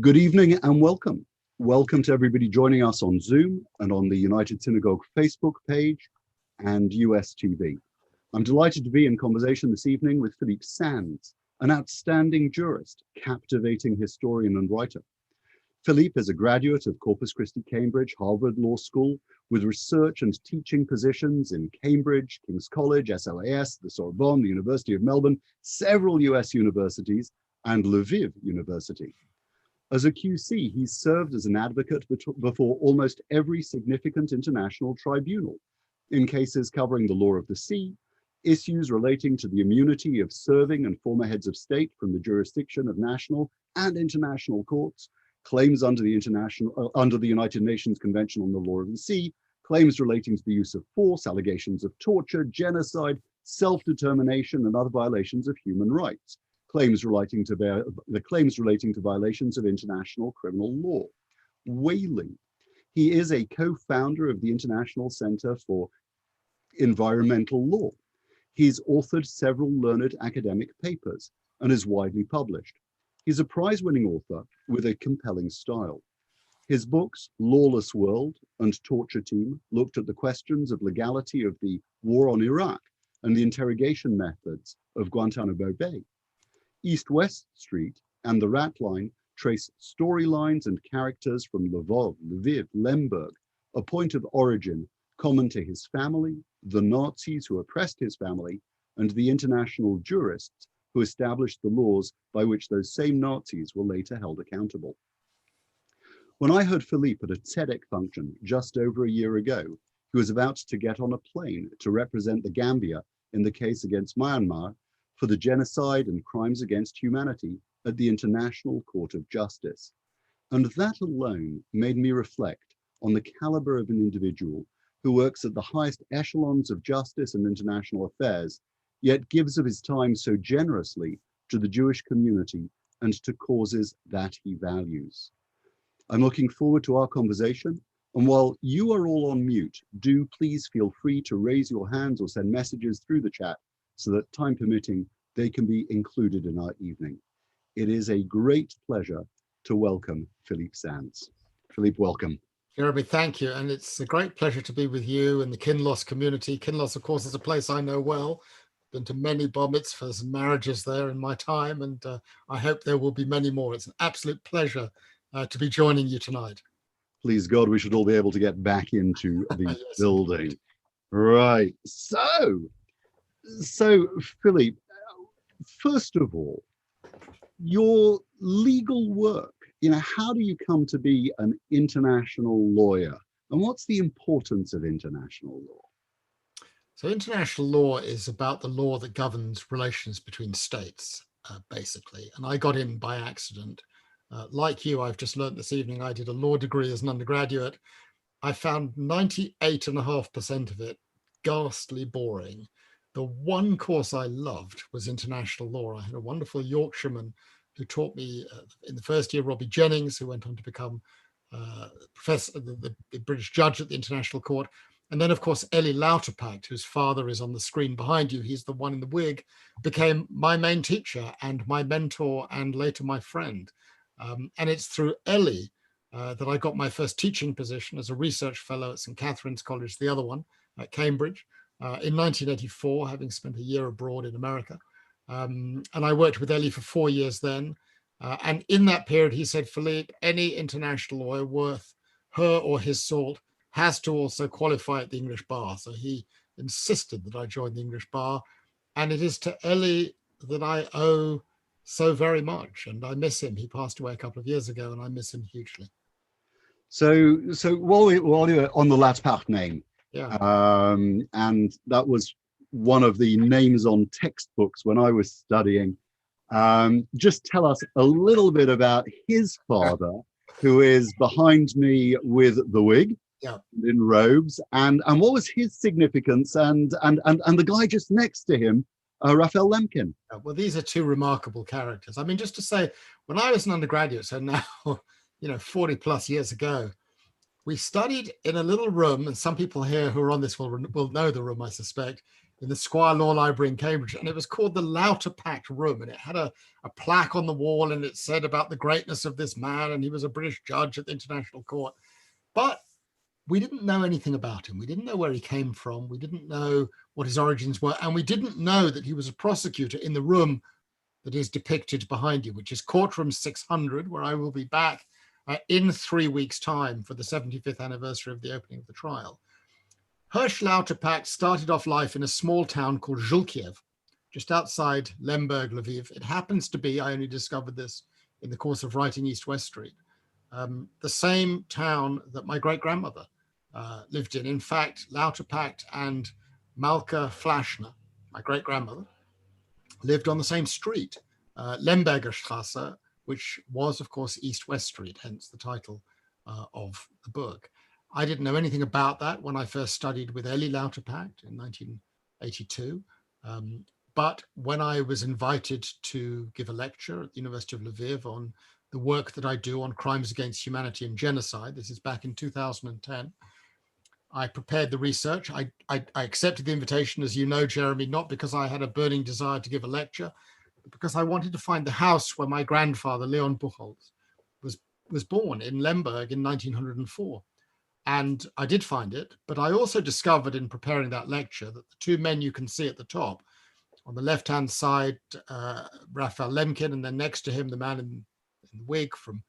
Good evening and welcome. Welcome to everybody joining us on Zoom and on the United Synagogue Facebook page and US TV. I'm delighted to be in conversation this evening with Philippe Sands, an outstanding jurist, captivating historian and writer. Philippe is a graduate of Corpus Christi, Cambridge, Harvard Law School, with research and teaching positions in Cambridge, King's College, SLAS, the Sorbonne, the University of Melbourne, several US universities, and Lviv University. As a QC, he served as an advocate before almost every significant international tribunal in cases covering the law of the sea, issues relating to the immunity of serving and former heads of state from the jurisdiction of national and international courts, claims under the United Nations Convention on the Law of the Sea, claims relating to the use of force, allegations of torture, genocide, self-determination, and other violations of human rights. Claims relating to violations of international criminal law. Whaling. He is a co-founder of the International Center for Environmental Law. He's authored several learned academic papers and is widely published. He's a prize-winning author with a compelling style. His books, Lawless World and Torture Team, looked at the questions of legality of the war on Iraq and the interrogation methods of Guantanamo Bay. East-West Street and the Ratline trace storylines and characters from Lvov, Lviv, Lemberg, a point of origin common to his family, the Nazis who oppressed his family, and the international jurists who established the laws by which those same Nazis were later held accountable. When I heard Philippe at a TEDx function just over a year ago, he was about to get on a plane to represent the Gambia in the case against Myanmar for the genocide and crimes against humanity at the International Court of Justice. And that alone made me reflect on the caliber of an individual who works at the highest echelons of justice and international affairs, yet gives of his time so generously to the Jewish community and to causes that he values. I'm looking forward to our conversation. And while you are all on mute, do please feel free to raise your hands or send messages through the chat so that, time permitting, they can be included in our evening. It is a great pleasure to welcome Philippe Sands. Philippe, welcome. Jeremy, thank you. And it's a great pleasure to be with you and the Kinloss community. Kinloss, of course, is a place I know well. Been to many bar mitzvahs and marriages there in my time, and I hope there will be many more. It's an absolute pleasure to be joining you tonight. Please God, we should all be able to get back into the Yes, building. indeed. Right. So Philippe, first of all, your legal work, how do you come to be an international lawyer? And what's the importance of international law? So international law is about the law that governs relations between states, basically. And I got in by accident. Like you, I've just learned this evening, I did a law degree as an undergraduate. I found 98.5% of it ghastly boring. The one course I loved was international law. I had a wonderful Yorkshireman who taught me in the first year, Robbie Jennings, who went on to become professor, the British judge at the International Court. And then, of course, Eli Lauterpacht, whose father is on the screen behind you, he's the one in the wig, became my main teacher and my mentor and later my friend. And it's through Eli that I got my first teaching position as a research fellow at St. Catherine's College, the other one, at Cambridge, in 1984, having spent a year abroad in America. And I worked with Eli for 4 years then. And in that period, he said, Philippe, any international lawyer worth her or his salt has to also qualify at the English bar. So he insisted that I join the English bar. And it is to Eli that I owe so very much. And I miss him. He passed away a couple of years ago, and I miss him hugely. So while you're on the Lauterpacht name, Yeah. And that was one of the names on textbooks when I was studying. Just tell us a little bit about his father, who is behind me with the wig, in robes, and what was his significance, and the guy just next to him, Raphael Lemkin. Well, these are two remarkable characters. I mean, just to say, when I was an undergraduate, so now 40 plus years ago, we studied in a little room, and some people here who are on this will know the room, I suspect. in the Squire Law Library in Cambridge, and it was called the Lauterpacht Room, and it had a plaque on the wall, and it said about the greatness of this man, and he was a British judge at the International Court. But we didn't know anything about him. We didn't know where he came from. We didn't know what his origins were, and we didn't know that he was a prosecutor in the room that is depicted behind you, which is courtroom 600, where I will be back in 3 weeks' time for the 75th anniversary of the opening of the trial. Hirsch Lauterpacht started off life in a small town called Żółkiew, just outside Lemberg, Lviv. It happens to be, I only discovered this in the course of writing East-West Street, the same town that my great-grandmother lived in. In fact, Lauterpacht and Malka Flaschner, my great-grandmother, lived on the same street, Lemberger Straße, which was, of course, East-West Street, hence the title of the book. I didn't know anything about that when I first studied with Eli Lauterpacht in 1982. But when I was invited to give a lecture at the University of Lviv on the work that I do on crimes against humanity and genocide, this is back in 2010, I prepared the research. I accepted the invitation, as you know, Jeremy, not because I had a burning desire to give a lecture, but because I wanted to find the house where my grandfather, Leon Buchholz, was born in Lemberg in 1904. And I did find it, but I also discovered in preparing that lecture that the two men you can see at the top, on the left-hand side, Raphael Lemkin, and then next to him, the man in the wig from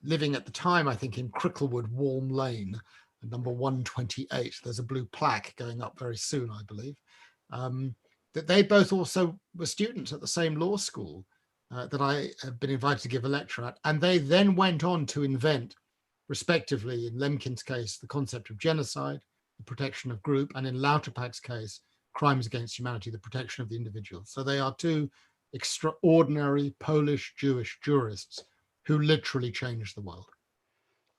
living at the time, I think, in Cricklewood, Walm Lane, number 128. There's a blue plaque going up very soon, I believe. That they both also were students at the same law school that I had been invited to give a lecture at. And they then went on to invent, respectively, in Lemkin's case, the concept of genocide, the protection of group, and in Lauterpacht's case, crimes against humanity, the protection of the individual. So they are two extraordinary Polish Jewish jurists who literally changed the world.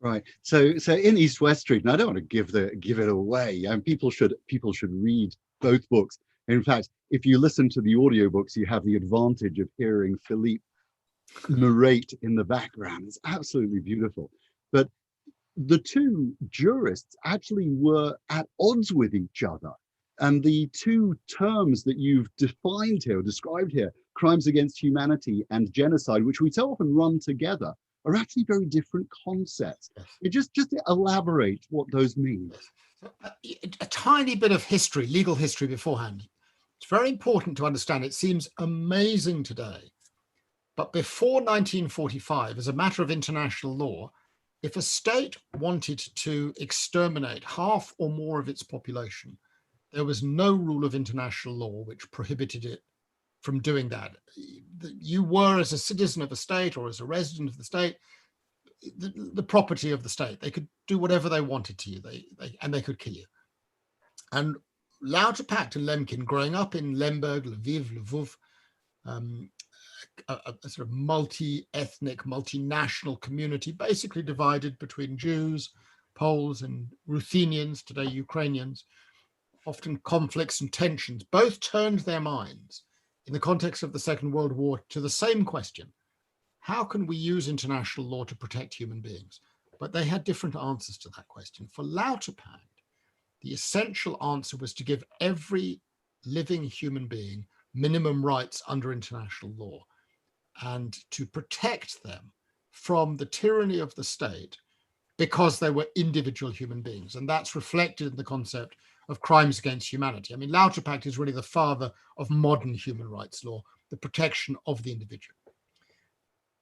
Right. So in East-West Street, and I don't want to give it away, and people should read both books. In fact, if you listen to the audiobooks, you have the advantage of hearing Philippe narrate in the background. It's absolutely beautiful. But the two jurists actually were at odds with each other. And the two terms that you've defined here, or described here, crimes against humanity and genocide, which we so often run together, are actually very different concepts. Yes. Just to elaborate what those mean. Yes. A tiny bit of history, legal history beforehand. It's very important to understand. It seems amazing today, but before 1945, as a matter of international law, if a state wanted to exterminate half or more of its population, there was no rule of international law which prohibited it from doing that. You were, as a citizen of a state or as a resident of the state, the property of the state. They could do whatever they wanted to you, and they could kill you. And Lauterpacht and Lemkin, growing up in Lemberg, Lviv, Lvov, a sort of multi-ethnic, multinational community, basically divided between Jews, Poles, and Ruthenians, today Ukrainians, often conflicts and tensions, both turned their minds in the context of the Second World War to the same question: how can we use international law to protect human beings? But they had different answers to that question. For Lauterpacht, the essential answer was to give every living human being minimum rights under international law and to protect them from the tyranny of the state because they were individual human beings. And that's reflected in the concept of crimes against humanity. I mean, Lauterpacht is really the father of modern human rights law, the protection of the individual.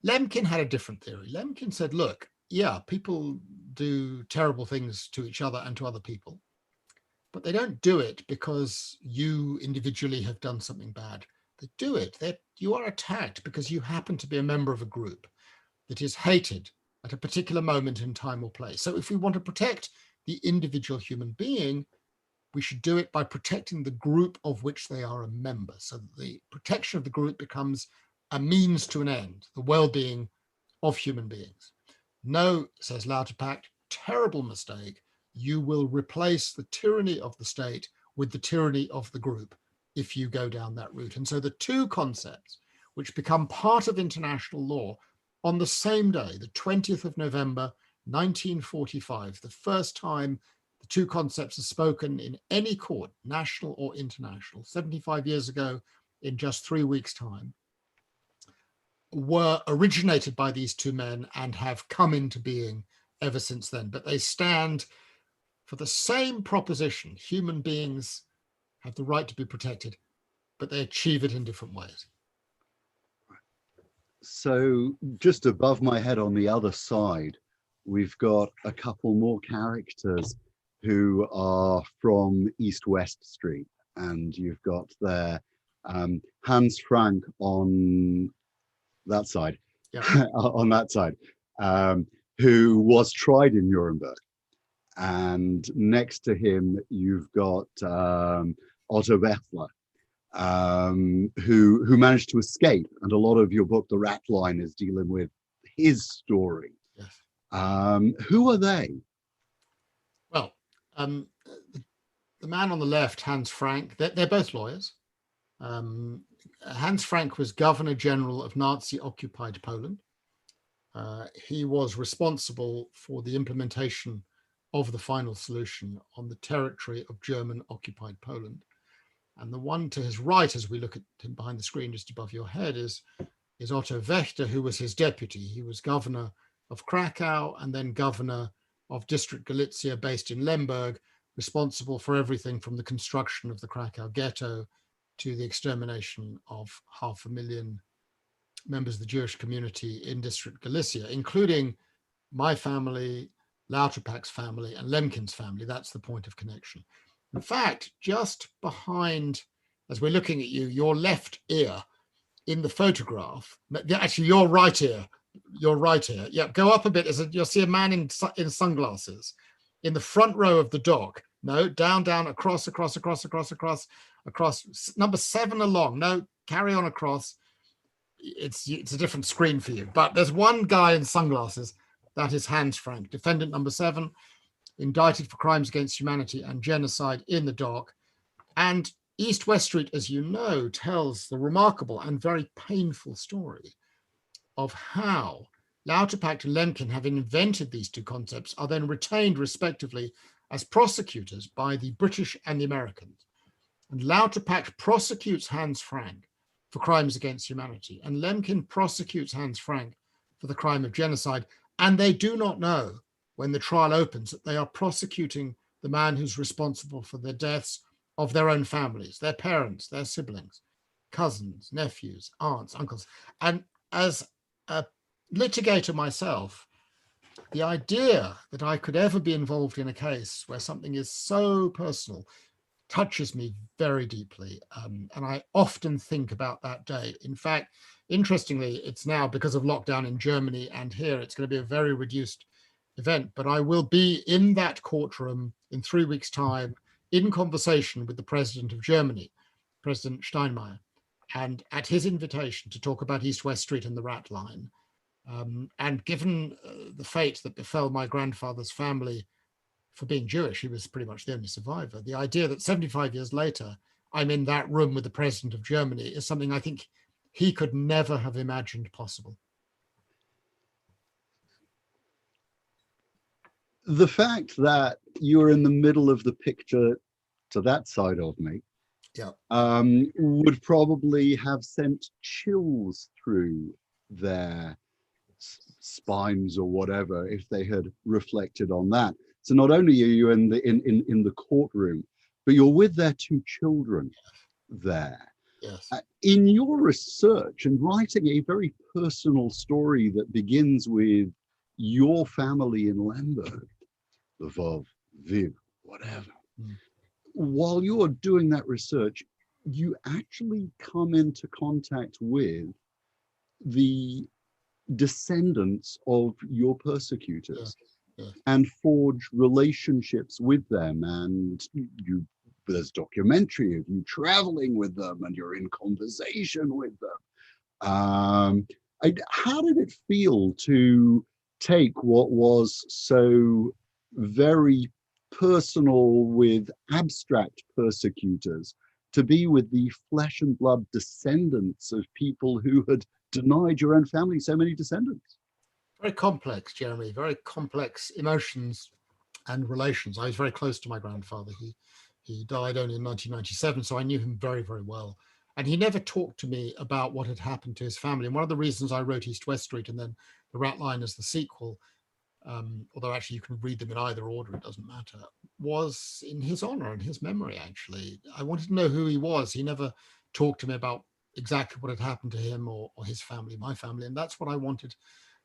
Lemkin had a different theory. Lemkin said, look, yeah, people do terrible things to each other and to other people, but they don't do it because you individually have done something bad. They do it. You are attacked because you happen to be a member of a group that is hated at a particular moment in time or place. So if we want to protect the individual human being, we should do it by protecting the group of which they are a member. So that the protection of the group becomes a means to an end, the well-being of human beings. No, says Lauterpacht, terrible mistake. You will replace the tyranny of the state with the tyranny of the group if you go down that route. And so the two concepts which become part of international law on the same day, the 20th of November, 1945, the first time the two concepts are spoken in any court, national or international, 75 years ago in just 3 weeks' time, were originated by these two men and have come into being ever since then. But they stand for the same proposition: human beings have the right to be protected, but they achieve it in different ways. So just above my head on the other side, we've got a couple more characters who are from East-West Street, and you've got there Hans Frank on that side, Yeah. on that side, who was tried in Nuremberg. And next to him, you've got Otto Wechsler, who managed to escape. And a lot of your book, The Ratline, is dealing with his story. Yes. Who are they? Well, the man on the left, Hans Frank, they're both lawyers. Hans Frank was Governor General of Nazi-occupied Poland. He was responsible for the implementation of the final solution on the territory of German-occupied Poland. And the one to his right, as we look at him behind the screen just above your head, is Otto Wächter, who was his deputy. He was governor of Krakow and then governor of District Galicia, based in Lemberg, responsible for everything from the construction of the Krakow ghetto to the extermination of 500,000 members of the Jewish community in District Galicia, including my family, Lauterpacht's family, and Lemkin's family. That's the point of connection. In fact, just behind, as we're looking at you, your left ear in the photograph, actually your right ear, yeah, go up a bit, you'll see a man in sunglasses in the front row of the dock. No, down, across, number 7 along. No, carry on across. It's a different screen for you, but there's one guy in sunglasses. That is Hans Frank, defendant number 7, indicted for crimes against humanity and genocide in the dock. And East-West Street, as you know, tells the remarkable and very painful story of how Lauterpacht and Lemkin, having invented these two concepts, are then retained respectively as prosecutors by the British and the Americans. And Lauterpacht prosecutes Hans Frank for crimes against humanity, and Lemkin prosecutes Hans Frank for the crime of genocide. And they do not know, when the trial opens, that they are prosecuting the man who's responsible for the deaths of their own families, their parents, their siblings, cousins, nephews, aunts, uncles. And as a litigator myself, the idea that I could ever be involved in a case where something is so personal touches me very deeply. And I often think about that day. In fact, interestingly, it's now, because of lockdown in Germany and here, it's going to be a very reduced event, but I will be in that courtroom in 3 weeks' time in conversation with the president of Germany, President Steinmeier, and at his invitation to talk about East-West Street and the Ratline. And given the fate that befell my grandfather's family for being Jewish, he was pretty much the only survivor. The idea that 75 years later, I'm in that room with the president of Germany is something I think he could never have imagined possible. The fact that you're in the middle of the picture to that side of me, yeah, would probably have sent chills through their spines or whatever if they had reflected on that. So not only are you in the courtroom, but you're with their 2 children there. Yes. In your research and writing a very personal story that begins with your family in Lemberg, Lvov, Viv, whatever. While you're doing that research, you actually come into contact with the descendants of your persecutors, and forge relationships with them. And there's documentary of you traveling with them and you're in conversation with them. How did it feel to take what was so very personal with abstract persecutors to be with the flesh and blood descendants of people who had denied your own family so many descendants? Very complex, Jeremy, very complex emotions and relations. I was very close to my grandfather. He died only in 1997, so I knew him very, very well. And he never talked to me about what had happened to his family. And one of the reasons I wrote East West Street and then The Ratline as the sequel, although actually you can read them in either order, it doesn't matter, was in his honor and his memory, actually. I wanted to know who he was. He never talked to me about exactly what had happened to him or his family, my family, and that's what I wanted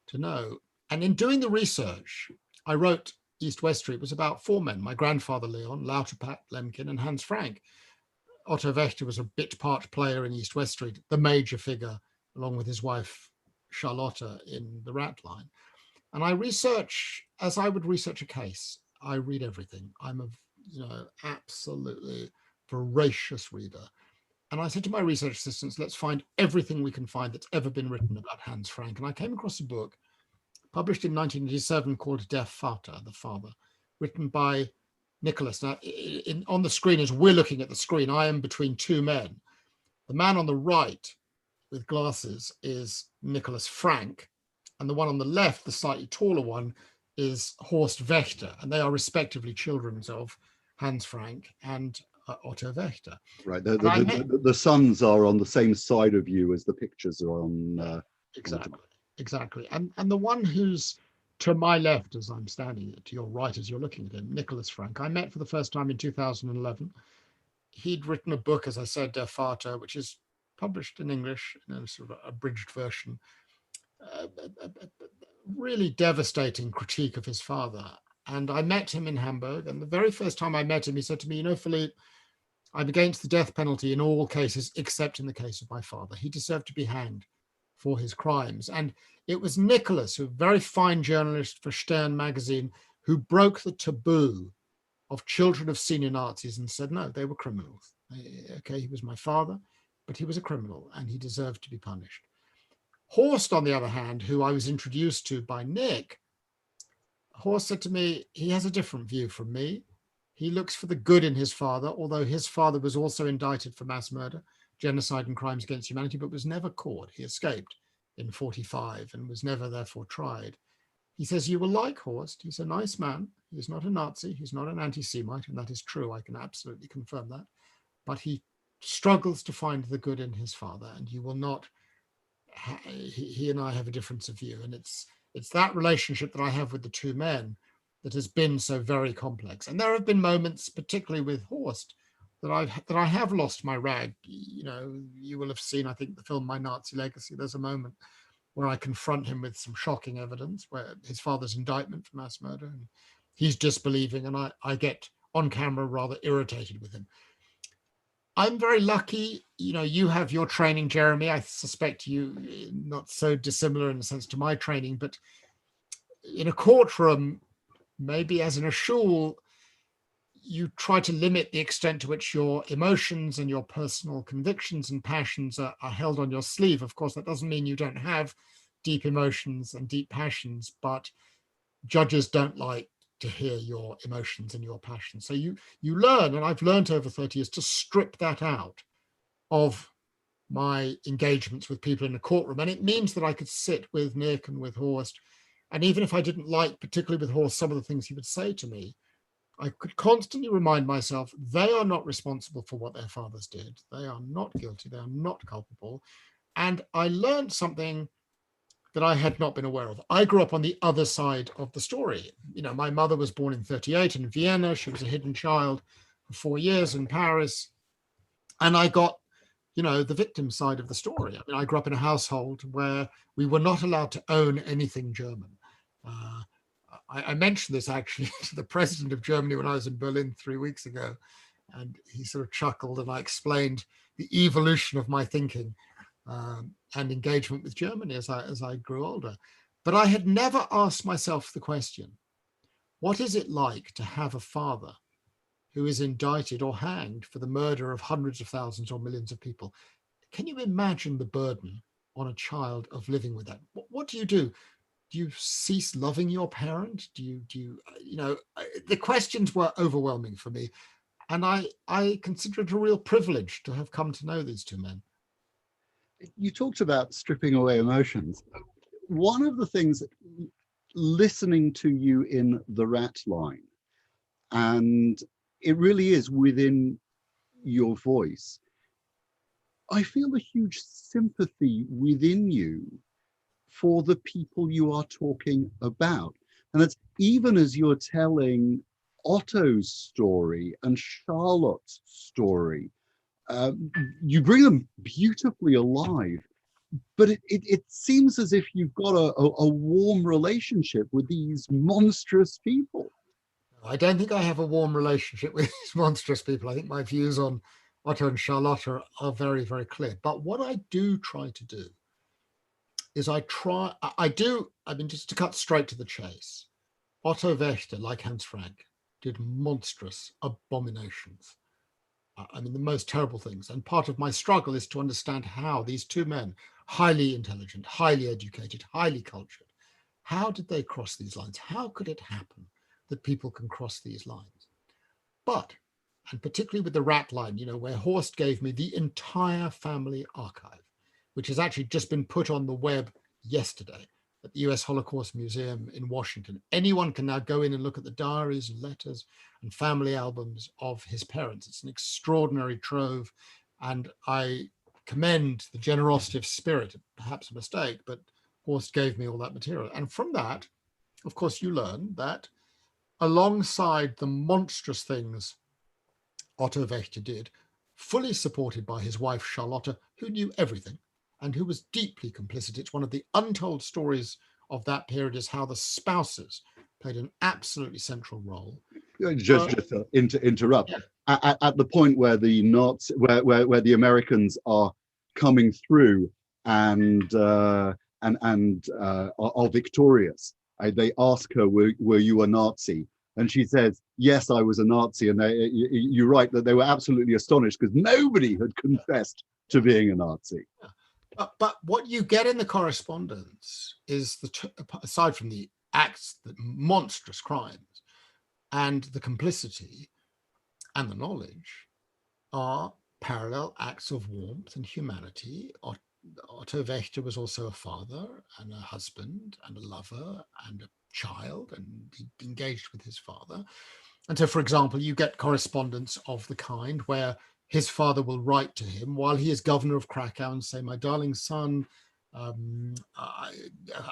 to know. And in doing the research, I wrote East West Street was about four men: my grandfather Leon, Lauterpacht, Lemkin, and Hans Frank. Otto Wächter was a bit part player in East West Street, the major figure, along with his wife Charlotte in the Ratline. And I research as I would research a case. I read everything. I'm a absolutely voracious reader. And I said to my research assistants, let's find everything we can find that's ever been written about Hans Frank. And I came across a book published in 1987 called Der Vater, the father, written by Nicholas. Now, on the screen, as we're looking at the screen, I am between two men. The man on the right with glasses is Nicholas Frank, and the one on the left, the slightly taller one, is Horst Wächter, and they are respectively children of Hans Frank and Otto Wächter. Right, the sons are on the same side of you as the pictures are on. Exactly. And the one who's to my left as I'm standing, to your right as you're looking at him, Nicholas Frank, I met for the first time in 2011. He'd written a book, as I said, Der Vater, which is published in English in a sort of abridged version, a really devastating critique of his father. And I met him in Hamburg, and the very first time I met him, he said to me, Philippe, I'm against the death penalty in all cases except in the case of my father. He deserved to be hanged for his crimes. And it was Nicholas, a very fine journalist for Stern magazine, who broke the taboo of children of senior Nazis and said, no, they were criminals. Okay, he was my father, but he was a criminal and he deserved to be punished. Horst, on the other hand, who I was introduced to by Nick, Horst said to me, he has a different view from me. He looks for the good in his father, although his father was also indicted for mass murder, genocide and crimes against humanity, but was never caught. He escaped in 1945 and was never therefore tried. He says, you will like Horst. He's a nice man. He's not a Nazi. He's not an anti-Semite, and that is true. I can absolutely confirm that. But he struggles to find the good in his father, and you will not, he and I have a difference of view. And it's that relationship that I have with the two men that has been so very complex. And there have been moments, particularly with Horst, that I have lost my rag. You will have seen, I think, the film My Nazi Legacy. There's a moment where I confront him with some shocking evidence, where his father's indictment for mass murder, and he's disbelieving, and I get on camera rather irritated with him. I'm very lucky. You have your training, Jeremy. I suspect you not so dissimilar in a sense to my training, but in a courtroom, maybe as in a shul, you try to limit the extent to which your emotions and your personal convictions and passions are held on your sleeve. Of course, that doesn't mean you don't have deep emotions and deep passions, but judges don't like to hear your emotions and your passions. So you learn, and I've learned over 30 years, to strip that out of my engagements with people in the courtroom. And it means that I could sit with Nick and with Horst, and even if I didn't like, particularly with Horst, some of the things he would say to me, I could constantly remind myself they are not responsible for what their fathers did. They are not guilty. They are not culpable. And I learned something that I had not been aware of. I grew up on the other side of the story. My mother was born in 1938 in Vienna. She was a hidden child for 4 years in Paris. And I got, the victim side of the story. I grew up in a household where we were not allowed to own anything German. I mentioned this actually to the president of Germany when I was in Berlin 3 weeks ago, and he sort of chuckled, and I explained the evolution of my thinking and engagement with Germany as I grew older. But I had never asked myself the question, what is it like to have a father who is indicted or hanged for the murder of hundreds of thousands or millions of people? Can you imagine the burden on a child of living with that? What do you do? Do you cease loving your parent? Do you the questions were overwhelming for me. And I consider it a real privilege to have come to know these two men. You talked about stripping away emotions. One of the things, listening to you in The Ratline, And it really is within your voice. I feel a huge sympathy within you for the people you are talking about. And it's even as you're telling Otto's story and Charlotte's story, you bring them beautifully alive. But it seems as if you've got a warm relationship with these monstrous people. I don't think I have a warm relationship with these monstrous people. I think my views on Otto and Charlotte are very, very clear. But what I do try to do is I mean, just to cut straight to the chase, Otto Wächter, like Hans Frank, did monstrous abominations. I mean, the most terrible things. And part of my struggle is to understand how these two men, highly intelligent, highly educated, highly cultured, how did they cross these lines? How could it happen that people can cross these lines? But, and particularly with the Ratline, you know, where Horst gave me the entire family archive, which has actually just been put on the web yesterday at the US Holocaust Museum in Washington. Anyone can now go in and look at the diaries and letters and family albums of his parents. It's an extraordinary trove, and I commend the generosity of spirit, perhaps a mistake, but Horst gave me all that material. And from that, of course, you learn that alongside the monstrous things Otto Wächter did, fully supported by his wife Charlotte, who knew everything and who was deeply complicit. It's one of the untold stories of that period is how the spouses played an absolutely central role. Just to interrupt, yeah. At the point where the Nazis, where the Americans are coming through and are victorious, they ask her, "Were you a Nazi?" And she says, "Yes, I was a Nazi." And you're right that they were absolutely astonished because nobody had confessed to being a Nazi. But what you get in the correspondence is, aside from the acts, the monstrous crimes, and the complicity and the knowledge, are parallel acts of warmth and humanity. Otto Wächter was also a father and a husband and a lover and a child, and he engaged with his father. And so, for example, you get correspondence of the kind where his father will write to him while he is governor of Krakow and say, "My darling son, I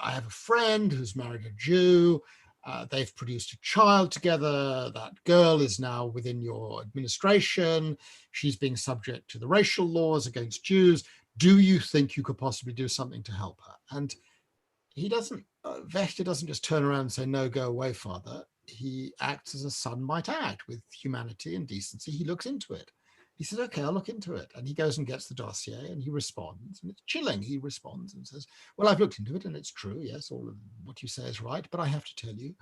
have a friend who's married a Jew. They've produced a child together. That girl is now within your administration. She's being subject to the racial laws against Jews. Do you think you could possibly do something to help her?" And he doesn't, Wächter doesn't just turn around and say, "No, go away, father." He acts as a son might act, with humanity and decency. He looks into it. He says, "Okay, I'll look into it." And he goes and gets the dossier and he responds, and it's chilling. He responds and says, "Well, I've looked into it and it's true. Yes, all of what you say is right. But I have to tell you,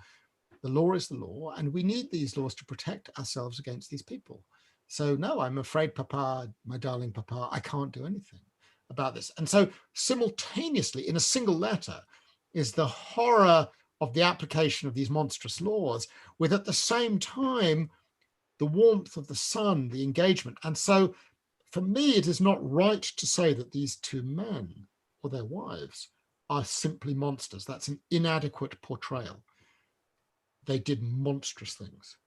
the law is the law, and we need these laws to protect ourselves against these people. So no, I'm afraid, Papa, my darling Papa, I can't do anything about this." And so simultaneously, in a single letter, is the horror of the application of these monstrous laws, with at the same time the warmth of the sun, the engagement. And so for me, it is not right to say that these two men or their wives are simply monsters. That's an inadequate portrayal. They did monstrous things,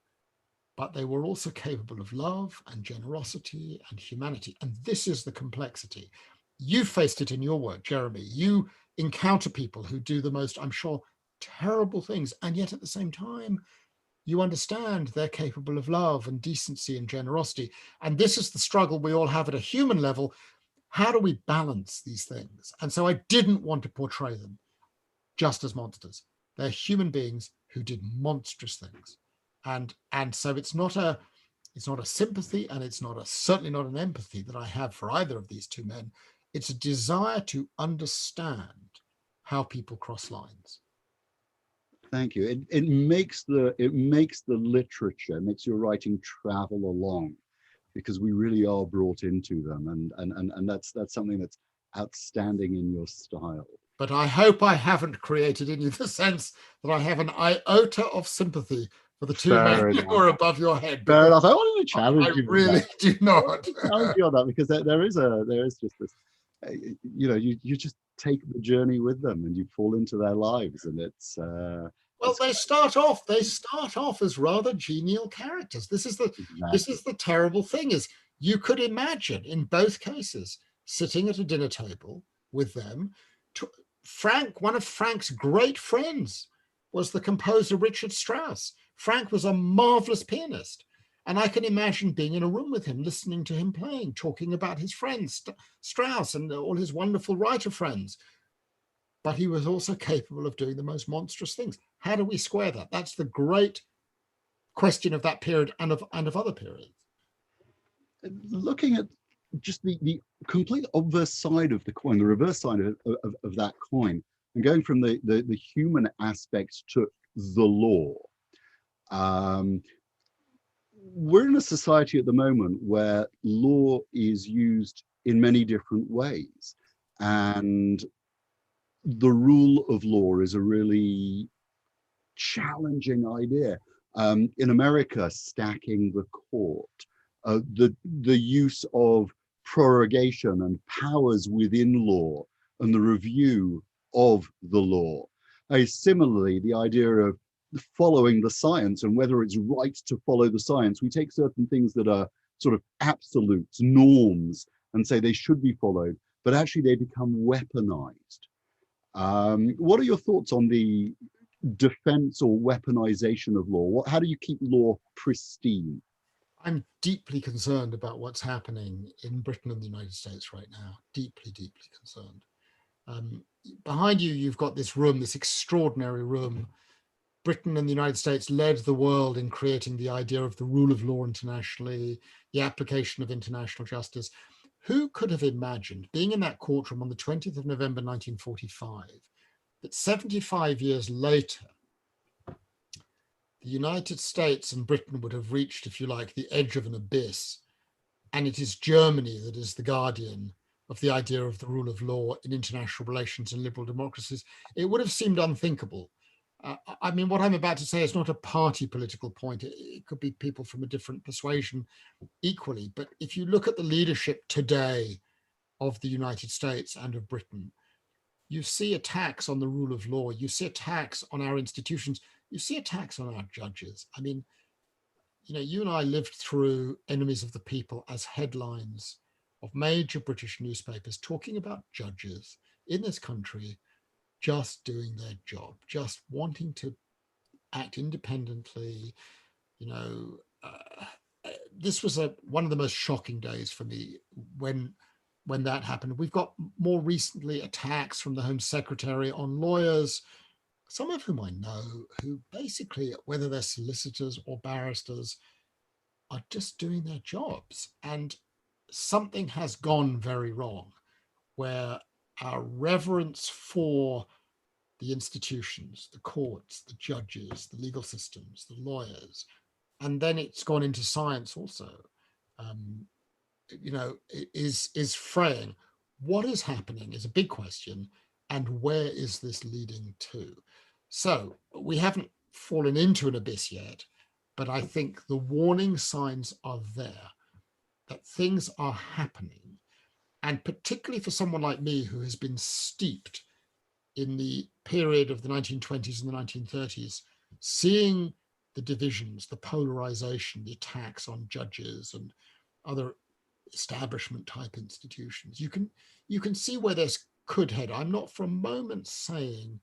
but they were also capable of love and generosity and humanity. And this is the complexity. You faced it in your work, Jeremy. You encounter people who do the most, I'm sure, terrible things, and yet at the same time, you understand they're capable of love and decency and generosity. And this is the struggle we all have at a human level. How do we balance these things? And so I didn't want to portray them just as monsters. They're human beings who did monstrous things. And so it's not a sympathy, and it's certainly not an empathy that I have for either of these two men. It's a desire to understand how people cross lines. Thank you. It makes the literature, it makes your writing travel along, because we really are brought into them, and that's something that's outstanding in your style. But I hope I haven't created in you the sense that I have an iota of sympathy for the two men who are above your head. Fair enough. I wanted to challenge you. I really do not. Challenge you on that, because there is just this, you just take the journey with them and you fall into their lives, and Well, they start off as rather genial characters. This is Exactly. the terrible thing, is you could imagine in both cases sitting at a dinner table with them. Frank, one of Frank's great friends, was the composer Richard Strauss. Frank was a marvelous pianist. And I can imagine being in a room with him, listening to him playing, talking about his friends, Strauss and all his wonderful writer friends. But he was also capable of doing the most monstrous things. How do we square that? That's the great question of that period and of other periods. Looking at just the complete obverse side of the coin, the reverse side of that coin, and going from the human aspect to the law. We're in a society at the moment where law is used in many different ways, and the rule of law is a really challenging idea. In America, stacking the court, the use of prorogation and powers within law and the review of the law. Similarly, the idea of following the science and whether it's right to follow the science. We take certain things that are sort of absolutes, norms, and say they should be followed, but actually they become weaponized. What are your thoughts on the defense or weaponization of law? How do you keep law pristine? I'm deeply concerned about what's happening in Britain and the United States right now. Deeply, deeply concerned. Behind you, you've got this room, this extraordinary room. Britain and the United States led the world in creating the idea of the rule of law internationally, the application of international justice. Who could have imagined, being in that courtroom on the 20th of November 1945, that 75 years later, the United States and Britain would have reached, if you like, the edge of an abyss, and it is Germany that is the guardian of the idea of the rule of law in international relations and liberal democracies? It would have seemed unthinkable. I mean, what I'm about to say is not a party political point. It could be people from a different persuasion equally. But if you look at the leadership today of the United States and of Britain, you see attacks on the rule of law. You see attacks on our institutions. You see attacks on our judges. I mean, you know, you and I lived through Enemies of the People as headlines of major British newspapers talking about judges in this country just doing their job, just wanting to act independently. You know, this was one of the most shocking days for me when that happened. We've got more recently attacks from the Home Secretary on lawyers, some of whom I know, who basically, whether they're solicitors or barristers, are just doing their jobs. And something has gone very wrong, where our reverence for the institutions, the courts, the judges, the legal systems, the lawyers, and then it's gone into science also, you know, is fraying. What is happening is a big question, and where is this leading to? So we haven't fallen into an abyss yet, but I think the warning signs are there that things are happening. And particularly for someone like me who has been steeped in the period of the 1920s and the 1930s, seeing the divisions, the polarization, the attacks on judges and other establishment type institutions, you can see where this could head. I'm not for a moment saying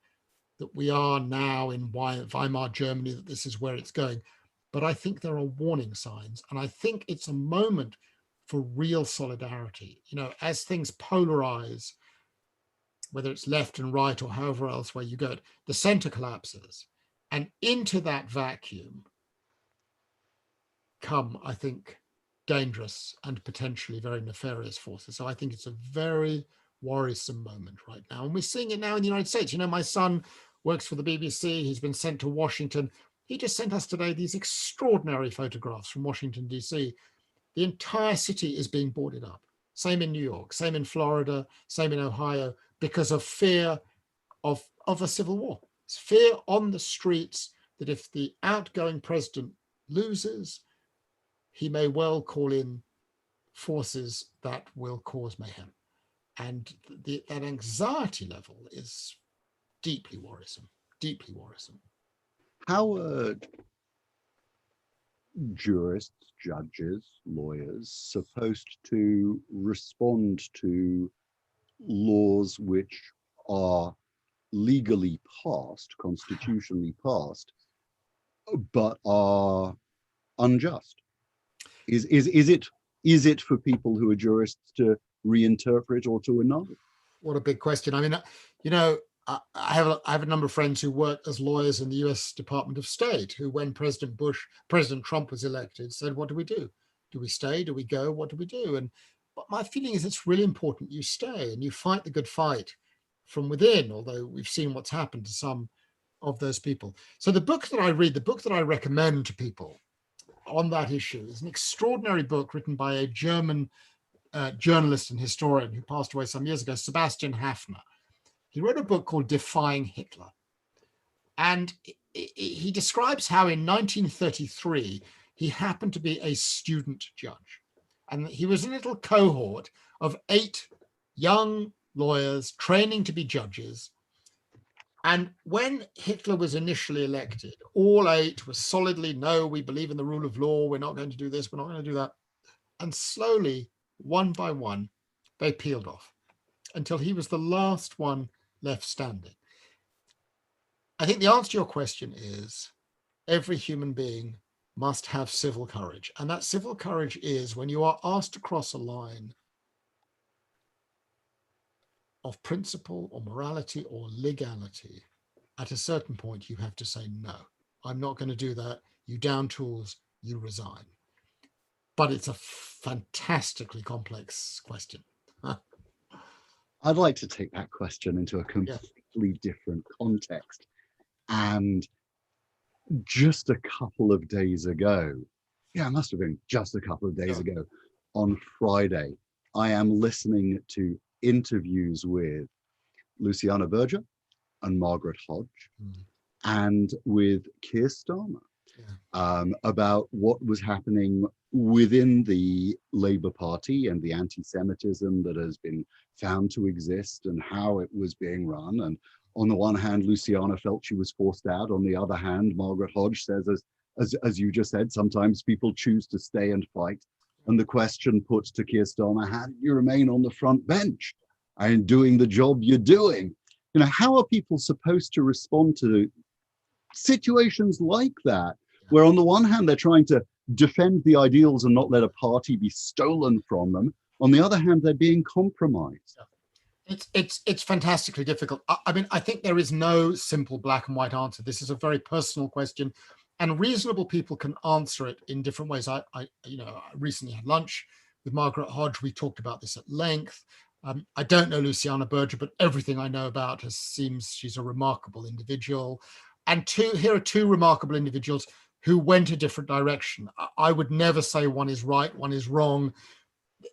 that we are now in Weimar Germany, that this is where it's going, but I think there are warning signs, and I think it's a moment for real solidarity. You know, as things polarize, whether it's left and right or however else way you go, the center collapses, and into that vacuum come, I think, dangerous and potentially very nefarious forces. So I think it's a very worrisome moment right now, and we're seeing it now in the United States. You know, my son works for the BBC. He's been sent to Washington. He just sent us today these extraordinary photographs from Washington, D.C. The entire city is being boarded up. Same in New York, same in Florida, same in Ohio, because of fear of a civil war. It's fear on the streets that if the outgoing president loses, he may well call in forces that will cause mayhem. And that anxiety level is deeply worrisome, deeply worrisome. how are jurists, judges, lawyers supposed to respond to laws which are legally passed, constitutionally passed, but are unjust? Is it for people who are jurists to reinterpret or to annul? What a big question. I mean, you know, I have a number of friends who work as lawyers in the US Department of State, who, when President Trump was elected, said, what do we do? Do we stay? Do we go? What do we do? And but my feeling is it's really important you stay and you fight the good fight from within, although we've seen what's happened to some of those people. So the book that I read, the book that I recommend to people on that issue is an extraordinary book written by a German journalist and historian who passed away some years ago, Sebastian Haffner. He wrote a book called Defying Hitler. And he describes how in 1933, he happened to be a student judge. And he was in a little cohort of 8 young lawyers training to be judges. And when Hitler was initially elected, all 8 were solidly, no, we believe in the rule of law. We're not going to do this. We're not going to do that. And slowly, one by one, they peeled off until he was the last one left standing. I think the answer to your question is every human being must have civil courage. And that civil courage is when you are asked to cross a line of principle or morality or legality, at a certain point, you have to say, no, I'm not going to do that. You down tools, you resign. But it's a fantastically complex question. I'd like to take that question into a completely different context. And just a couple of days ago, it must have been just a couple of days ago, on Friday, I am listening to interviews with Luciana Berger and Margaret Hodge and with Keir Starmer about what was happening within the Labour Party and the anti-Semitism that has been found to exist and how it was being run. And on the one hand, Luciana felt she was forced out. On the other hand, Margaret Hodge says, as you just said, sometimes people choose to stay and fight. And the question put to Keir Starmer, how do you remain on the front bench and doing the job you're doing? You know, how are people supposed to respond to situations like that, where on the one hand, they're trying to defend the ideals and not let a party be stolen from them. On the other hand, they're being compromised. It's fantastically difficult. I mean, I think there is no simple black and white answer. This is a very personal question, and reasonable people can answer it in different ways. I recently had lunch with Margaret Hodge. We talked about this at length. I don't know Luciana Berger, but everything I know about her seems she's a remarkable individual. And here are 2 remarkable individuals who went a different direction. I would never say one is right, one is wrong.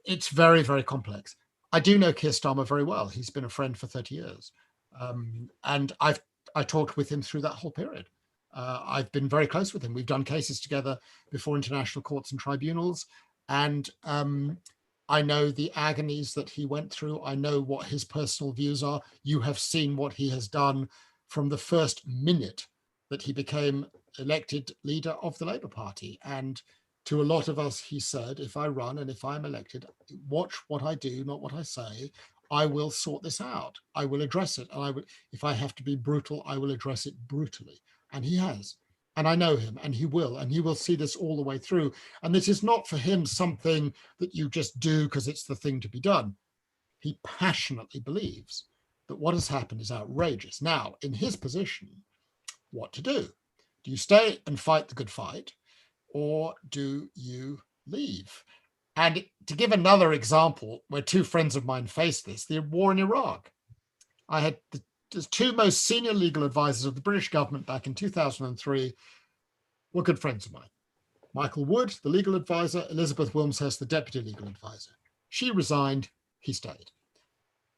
It's very, very complex. I do know Keir Starmer very well. He's been a friend for 30 years. And I talked with him through that whole period. I've been very close with him. We've done cases together before international courts and tribunals. And I know the agonies that he went through. I know what his personal views are. You have seen what he has done from the first minute that he became elected leader of the Labour Party. And to a lot of us, he said, if I run and if I'm elected, watch what I do, not what I say. I will sort this out. I will address it. And if I have to be brutal, I will address it brutally. And he has. And I know him, and he will see this all the way through. And this is not for him something that you just do because it's the thing to be done. He passionately believes that what has happened is outrageous. Now, in his position, what to do? Do you stay and fight the good fight, or do you leave? And to give another example where 2 friends of mine faced this, the war in Iraq. I had the 2 most senior legal advisors of the British government back in 2003 were good friends of mine. Michael Wood, the legal advisor, Elizabeth Wilmshurst, the deputy legal advisor. She resigned, he stayed.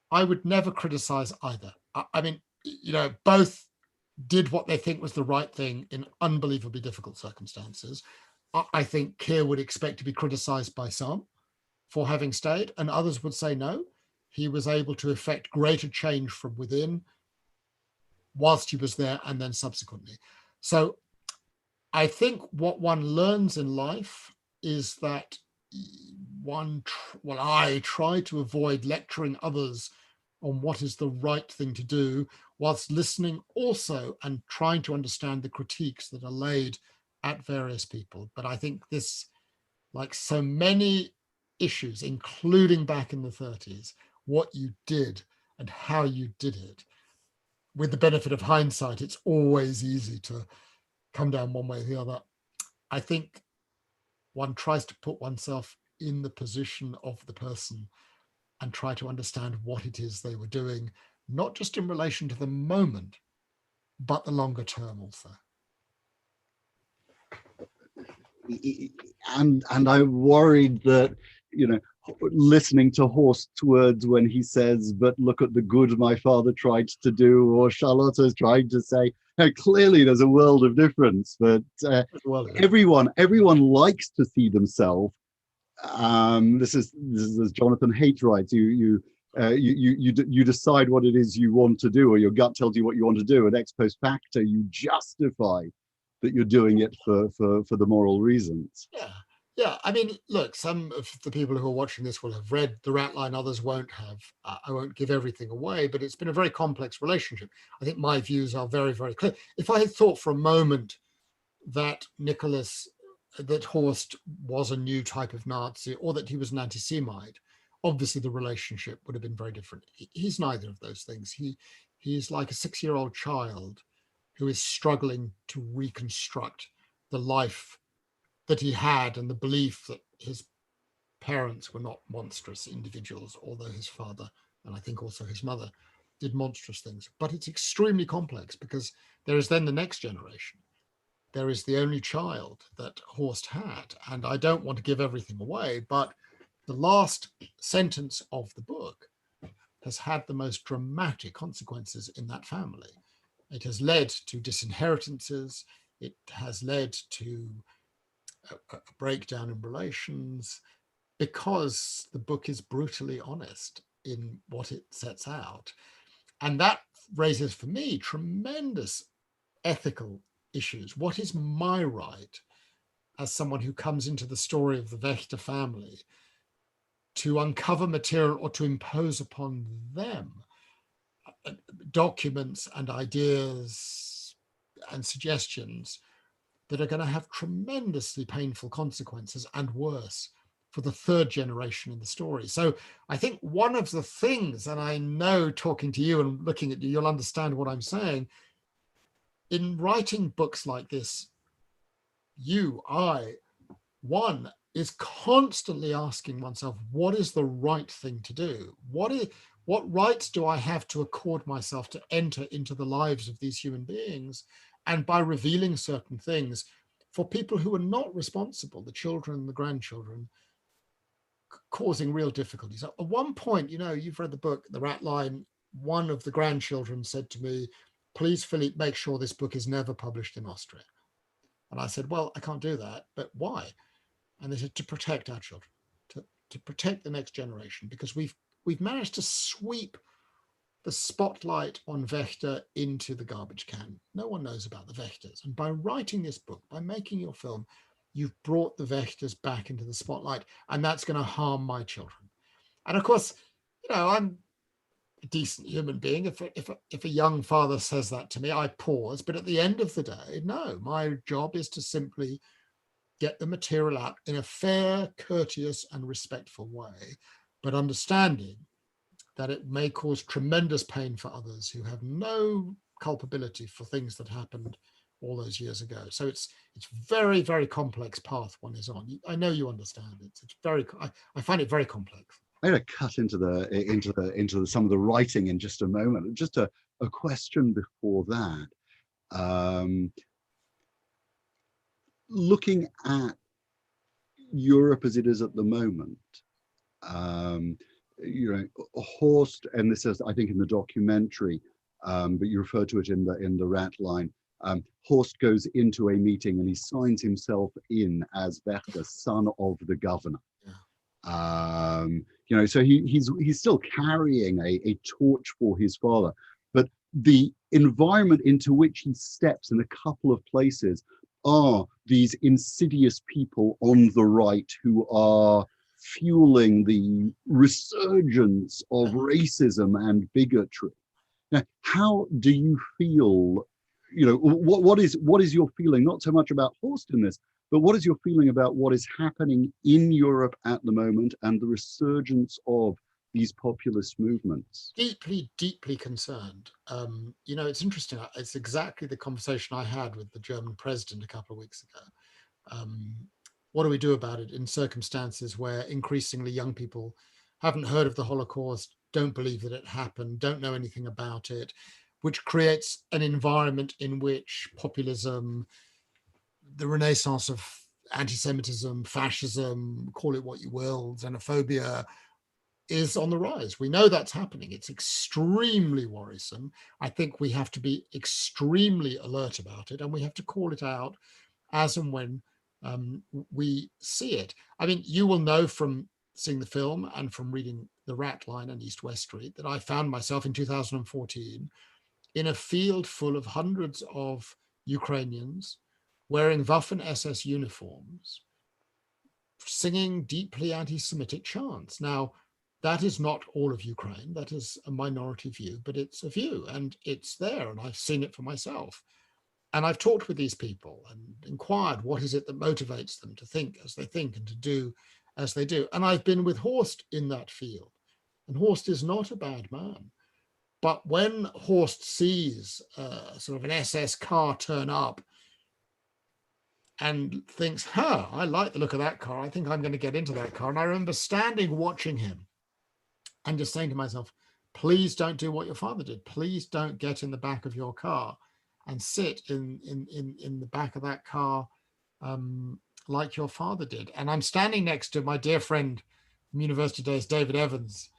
I would never criticize either. I mean, both did what they think was the right thing in unbelievably difficult circumstances. I think Keir would expect to be criticized by some for having stayed, and others would say no. He was able to effect greater change from within whilst he was there and then subsequently. So I think what one learns in life is that I try to avoid lecturing others on what is the right thing to do, whilst listening also and trying to understand the critiques that are laid at various people. But I think this, like so many issues, including back in the 30s, what you did and how you did it, with the benefit of hindsight, it's always easy to come down one way or the other. I think one tries to put oneself in the position of the person and try to understand what it is they were doing, not just in relation to the moment, but the longer term also. And I worried that, listening to Horst's words when he says, "But look at the good my father tried to do," or Charlotte's trying to say, clearly there's a world of difference. But everyone likes to see themselves. This is as Jonathan Haidt writes. You decide what it is you want to do, or your gut tells you what you want to do, and ex post facto you justify that you're doing it for the moral reasons. Yeah. I mean, look, some of the people who are watching this will have read the Ratline, others won't have. I won't give everything away, but it's been a very complex relationship. I think my views are very, very clear. If I had thought for a moment that Horst was a new type of Nazi, or that he was an anti-Semite, obviously the relationship would have been very different. He's neither of those things. He's like a 6-year-old child who is struggling to reconstruct the life that he had and the belief that his parents were not monstrous individuals, although his father, and I think also his mother, did monstrous things. But it's extremely complex because there is then the next generation. There is the only child that Horst had. And I don't want to give everything away, but the last sentence of the book has had the most dramatic consequences in that family. It has led to disinheritances. It has led to a breakdown in relations, because the book is brutally honest in what it sets out. And that raises for me tremendous ethical issues. What is my right as someone who comes into the story of the Wächter family to uncover material or to impose upon them documents and ideas and suggestions that are going to have tremendously painful consequences, and worse, for the third generation in the story. So I think one of the things, and I know talking to you and looking at you, you'll understand what I'm saying, in writing books like this, one is constantly asking oneself, what is the right thing to do? What rights do I have to accord myself to enter into the lives of these human beings? And by revealing certain things for people who are not responsible, the children and the grandchildren, causing real difficulties. At one point, you've read the book, The Ratline, one of the grandchildren said to me, "Please, Philippe, make sure this book is never published in Austria." And I said, "Well, I can't do that, but why?" And they said, "To protect our children, to protect the next generation, because we've managed to sweep the spotlight on Wächter into the garbage can. No one knows about the Wächters. And by writing this book, by making your film, you've brought the Wächters back into the spotlight, and that's going to harm my children." And of course, I'm a decent human being. If a young father says that to me, I pause. But at the end of the day, no, my job is to simply get the material out in a fair, courteous, and respectful way, but understanding that it may cause tremendous pain for others who have no culpability for things that happened all those years ago. So it's very, very complex path one is on. I know you understand it. It's very. I find it very complex. I'm going to cut into some of the writing in just a moment. Just a question before that. Looking at Europe as it is at the moment, Horst, and this is, I think, in the documentary, but you refer to it in the Ratline. Horst goes into a meeting and he signs himself in as Wächter, son of the governor. Yeah. So he's still carrying a torch for his father, but the environment into which he steps in a couple of places are these insidious people on the right who are fueling the resurgence of racism and bigotry. Now, how do you feel? What is your feeling? Not so much about Horst in this, but what is your feeling about what is happening in Europe at the moment and the resurgence of these populist movements? Deeply, deeply concerned. It's interesting. It's exactly the conversation I had with the German president a couple of weeks ago. What do we do about it in circumstances where increasingly young people haven't heard of the Holocaust, don't believe that it happened, don't know anything about it, which creates an environment in which populism, the renaissance of anti-Semitism, fascism, call it what you will, xenophobia, is on the rise. We know that's happening. It's extremely worrisome. I think we have to be extremely alert about it, and we have to call it out as and when we see it. I mean, you will know from seeing the film and from reading The Ratline and East West Street that I found myself in 2014 in a field full of hundreds of Ukrainians wearing Waffen SS uniforms, singing deeply anti-Semitic chants. Now, that is not all of Ukraine. That is a minority view, but it's a view and it's there. And I've seen it for myself. And I've talked with these people and inquired what is it that motivates them to think as they think and to do as they do. And I've been with Horst in that field. And Horst is not a bad man. But when Horst sees sort of an SS car turn up and thinks, I like the look of that car. I think I'm going to get into that car. And I remember standing watching him and just saying to myself, please don't do what your father did. Please don't get in the back of your car and sit in the back of that car like your father did. And I'm standing next to my dear friend from university days, David Evans,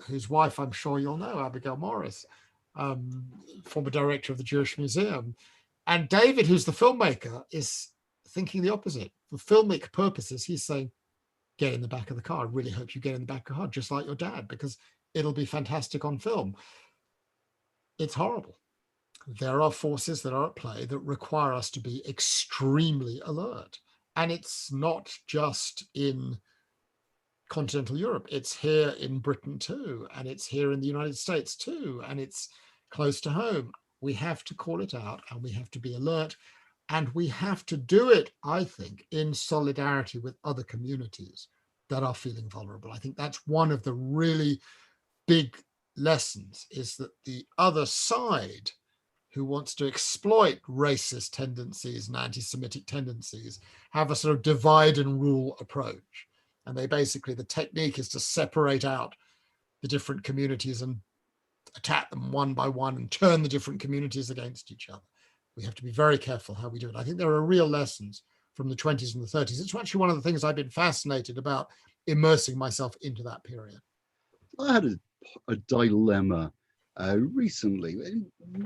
whose wife I'm sure you'll know, Abigail Morris, former director of the Jewish Museum. And David, who's the filmmaker, is thinking the opposite. For filmic purposes, he's saying, get in the back of the car. I really hope you get in the back of the car, just like your dad, because it'll be fantastic on film. It's horrible. There are forces that are at play that require us to be extremely alert. And it's not just in continental Europe. It's here in Britain too. And it's here in the United States too. And it's close to home. We have to call it out and we have to be alert. And we have to do it, I think, in solidarity with other communities that are feeling vulnerable. I think that's one of the really big lessons, is that the other side, who wants to exploit racist tendencies and anti-Semitic tendencies, have a sort of divide and rule approach. And they basically, the technique is to separate out the different communities and attack them one by one and turn the different communities against each other. We have to be very careful how we do it. I think there are real lessons from the 20s and the 30s. It's actually one of the things I've been fascinated about, immersing myself into that period. I had a dilemma recently.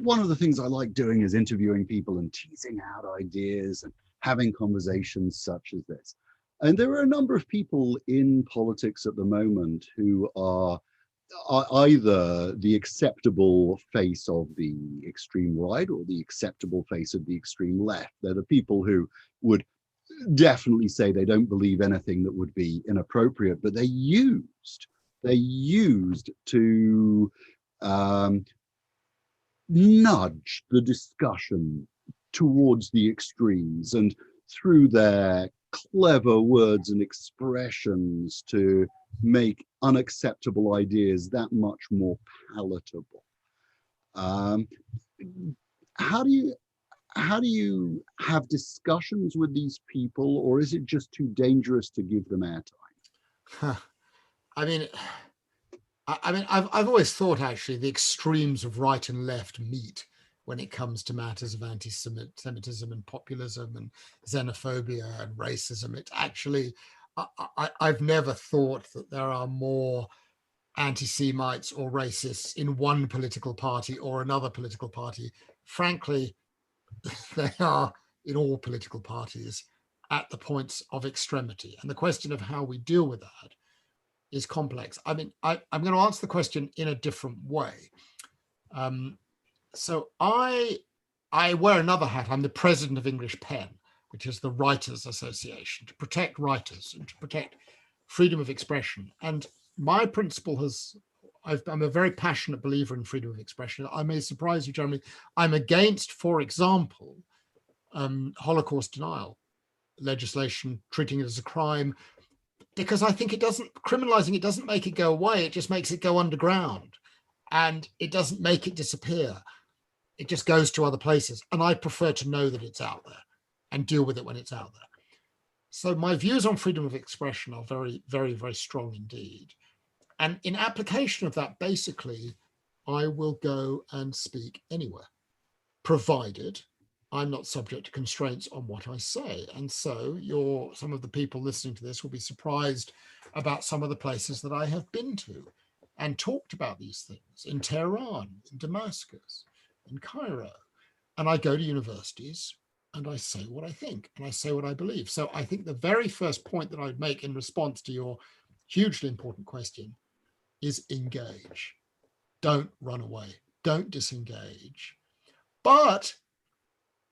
One of the things I like doing is interviewing people and teasing out ideas and having conversations such as this. And there are a number of people in politics at the moment who are either the acceptable face of the extreme right or the acceptable face of the extreme left. They're the people who would definitely say they don't believe anything that would be inappropriate, but they're used to nudge the discussion towards the extremes, and through their clever words and expressions to make unacceptable ideas that much more palatable. How do you have discussions with these people, or is it just too dangerous to give them airtime? I've always thought actually the extremes of right and left meet when it comes to matters of anti-Semitism and populism and xenophobia and racism. It's actually, I've never thought that there are more anti-Semites or racists in one political party or another political party. Frankly, they are in all political parties at the points of extremity. And the question of how we deal with that is complex. I mean, I'm going to answer the question in a different way. So I I wear another hat. I'm the president of English Pen, which is the Writers Association, to protect writers and to protect freedom of expression. And my principle has, I'm a very passionate believer in freedom of expression. I may surprise you, Jeremy. I'm against, for example, Holocaust denial legislation, treating it as a crime, because I think it doesn't, criminalizing it doesn't make it go away. It just makes it go underground, and it doesn't make it disappear. It just goes to other places. And I prefer to know that it's out there and deal with it when it's out there. So my views on freedom of expression are very, very, very strong indeed. And in application of that, basically, I will go and speak anywhere, provided I'm not subject to constraints on what I say. And so some of the people listening to this will be surprised about some of the places that I have been to and talked about these things, in Tehran, in Damascus, in Cairo. And I go to universities and I say what I think and I say what I believe. So I think the very first point that I'd make in response to your hugely important question is engage. Don't run away. Don't disengage. But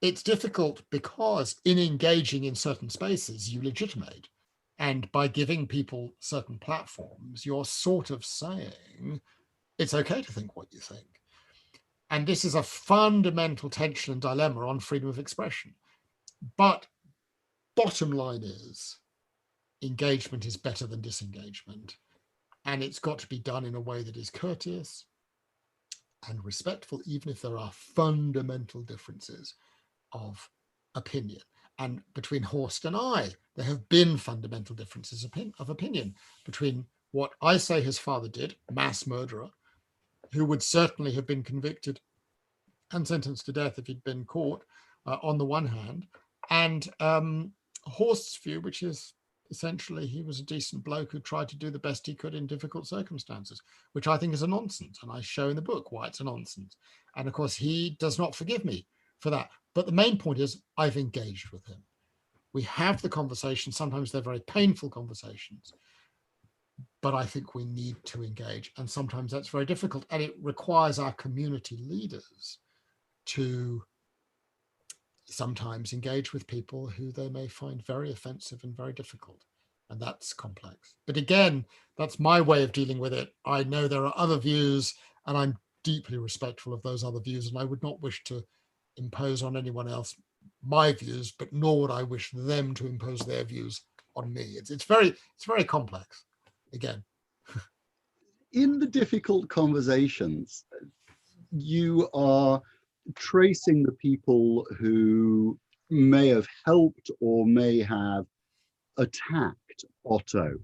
it's difficult because in engaging in certain spaces, you legitimate. And by giving people certain platforms, you're sort of saying it's okay to think what you think. And this is a fundamental tension and dilemma on freedom of expression. But bottom line is, engagement is better than disengagement. And it's got to be done in a way that is courteous and respectful, even if there are fundamental differences of opinion. And between Horst and I, there have been fundamental differences of opinion between what I say his father did, mass murderer, who would certainly have been convicted and sentenced to death if he'd been caught, on the one hand, and Horst's view, which is essentially he was a decent bloke who tried to do the best he could in difficult circumstances, which I think is a nonsense. And I show in the book why it's a nonsense. And of course, he does not forgive me for that. But the main point is I've engaged with him. We have the conversation. Sometimes they're very painful conversations, but I think we need to engage. And sometimes that's very difficult. And it requires our community leaders to sometimes engage with people who they may find very offensive and very difficult. And that's complex. But again, that's my way of dealing with it. I know there are other views, and I'm deeply respectful of those other views. And I would not wish to impose on anyone else my views, but nor would I wish them to impose their views on me. It's very complex, again. In the difficult conversations, you are tracing the people who may have helped or may have attacked Otto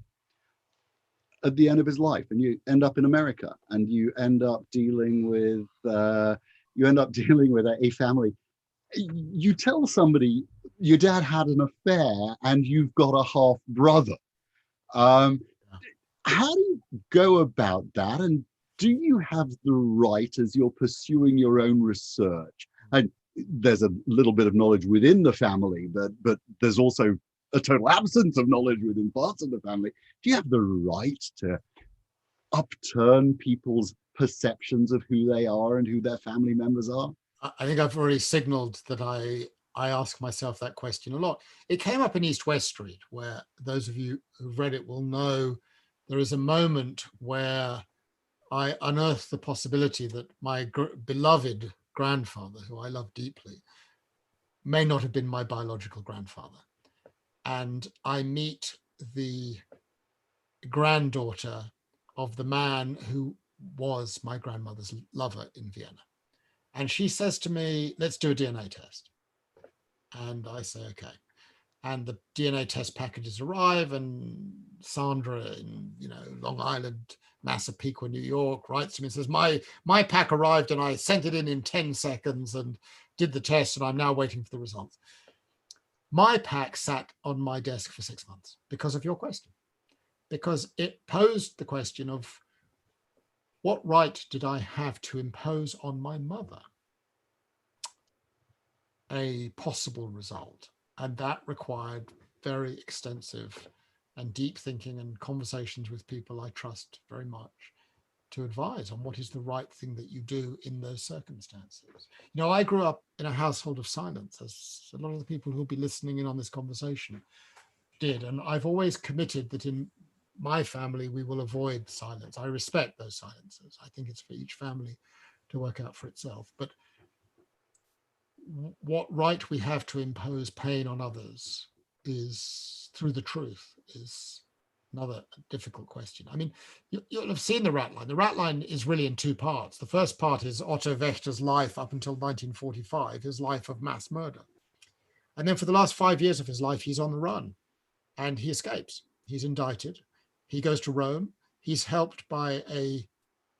at the end of his life, and you end up in America, and you end up dealing with a family. You tell somebody your dad had an affair and you've got a half brother. How do you go about that? And do you have the right, as you're pursuing your own research, and there's a little bit of knowledge within the family, but there's also a total absence of knowledge within parts of the family. Do you have the right to upturn people's perceptions of who they are and who their family members are? I think I've already signaled that I ask myself that question a lot. It came up in East West Street, where those of you who've read it will know there is a moment where I unearthed the possibility that my beloved grandfather, who I love deeply, may not have been my biological grandfather. And I meet the granddaughter of the man who was my grandmother's lover in Vienna. And she says to me, let's do a DNA test. And I say, okay. And the DNA test packages arrive, and Sandra in, Long Island, Massapequa, New York, writes to me and says, my pack arrived and I sent it in 10 seconds and did the test, and I'm now waiting for the results. My pack sat on my desk for 6 months because of your question, because it posed the question of what right did I have to impose on my mother a possible result? And that required very extensive and deep thinking and conversations with people I trust very much. to advise on what is the right thing that you do in those circumstances. You know, I grew up in a household of silence, as a lot of the people who'll be listening in on this conversation did. And I've always committed that in my family, we will avoid silence. I respect those silences. I think it's for each family to work out for itself. But what right we have to impose pain on others is through the truth is another difficult question. I mean, you'll have seen the Ratline. The Ratline is really in two parts. The first part is Otto Wächter's life up until 1945, his life of mass murder. And then for the last 5 years of his life, he's on the run and he escapes. He's indicted. He goes to Rome. He's helped by a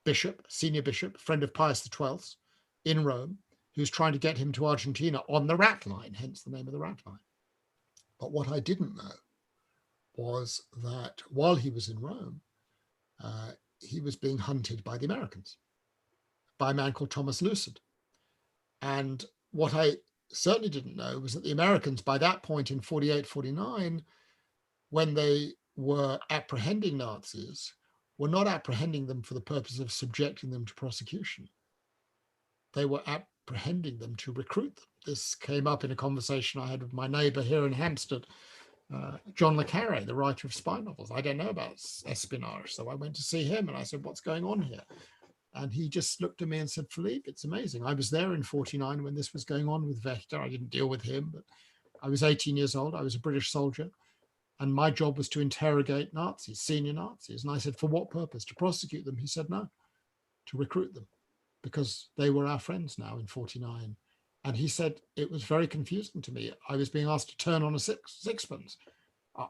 bishop, senior bishop, friend of Pius XII in Rome, who's trying to get him to Argentina on the Ratline, hence the name of the Ratline. But what I didn't know was that while he was in Rome, he was being hunted by the Americans, by a man called Thomas Lucid. And what I certainly didn't know was that the Americans, by that point in 48, 49, when they were apprehending Nazis, were not apprehending them for the purpose of subjecting them to prosecution. They were apprehending them to recruit them. This came up in a conversation I had with my neighbor here in Hampstead, John le Carre, the writer of spy novels. I don't know about espionage, so I went to see him and I said, what's going on here? And he just looked at me and said, Philippe, it's amazing. I was there in 49 when this was going on with Wächter. I didn't deal with him, but I was 18 years old. I was a British soldier. And my job was to interrogate Nazis, senior Nazis. And I said, for what purpose? To prosecute them? He said, no, to recruit them, because they were our friends now in 49. And he said, it was very confusing to me. I was being asked to turn on a sixpence.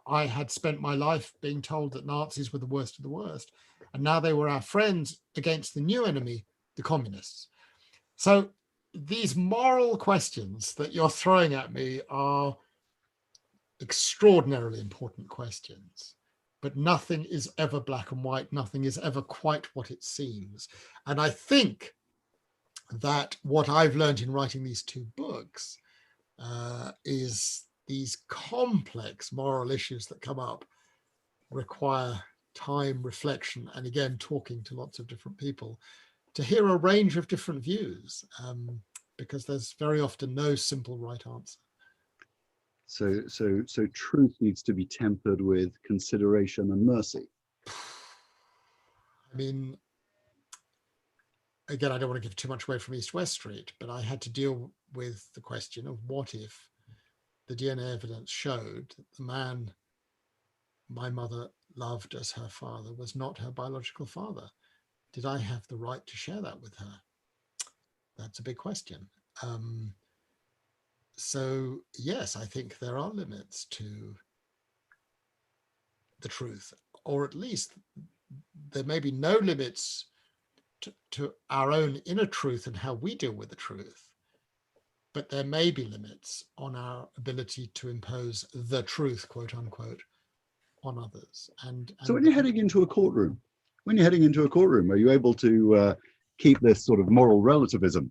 I had spent my life being told that Nazis were the worst of the worst. And now they were our friends against the new enemy, the communists. So these moral questions that you're throwing at me are extraordinarily important questions, but nothing is ever black and white. Nothing is ever quite what it seems. And I think that what I've learned in writing these two books is these complex moral issues that come up require time, reflection, and again, talking to lots of different people to hear a range of different views, because there's very often no simple right answer. So truth needs to be tempered with consideration and mercy. I mean, again, I don't want to give too much away from East-West Street, but I had to deal with the question of what if the DNA evidence showed that the man my mother loved as her father was not her biological father? Did I have the right to share that with her? That's a big question. So yes, I think there are limits to the truth, or at least there may be no limits to our own inner truth and how we deal with the truth, but there may be limits on our ability to impose the truth, quote unquote, on others. And so when you're heading into a courtroom, are you able to keep this sort of moral relativism?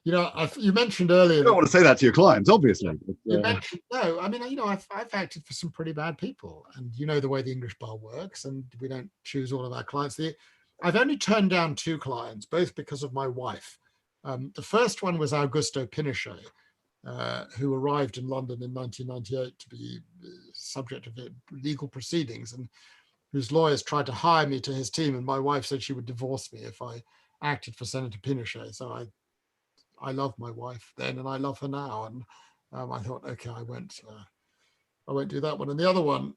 You know, you mentioned earlier. You don't want to say that to your clients, obviously. But, you mentioned, no, I mean, you know, I've acted for some pretty bad people, and you know the way the English bar works, and we don't choose all of our clients. I've only turned down 2 clients, both because of my wife. The first one was Augusto Pinochet, who arrived in London in 1998 to be subject of legal proceedings, and whose lawyers tried to hire me to his team, and my wife said she would divorce me if I acted for Senator Pinochet. So I love my wife then, and I love her now. And I thought, okay, I won't do that one. And the other one,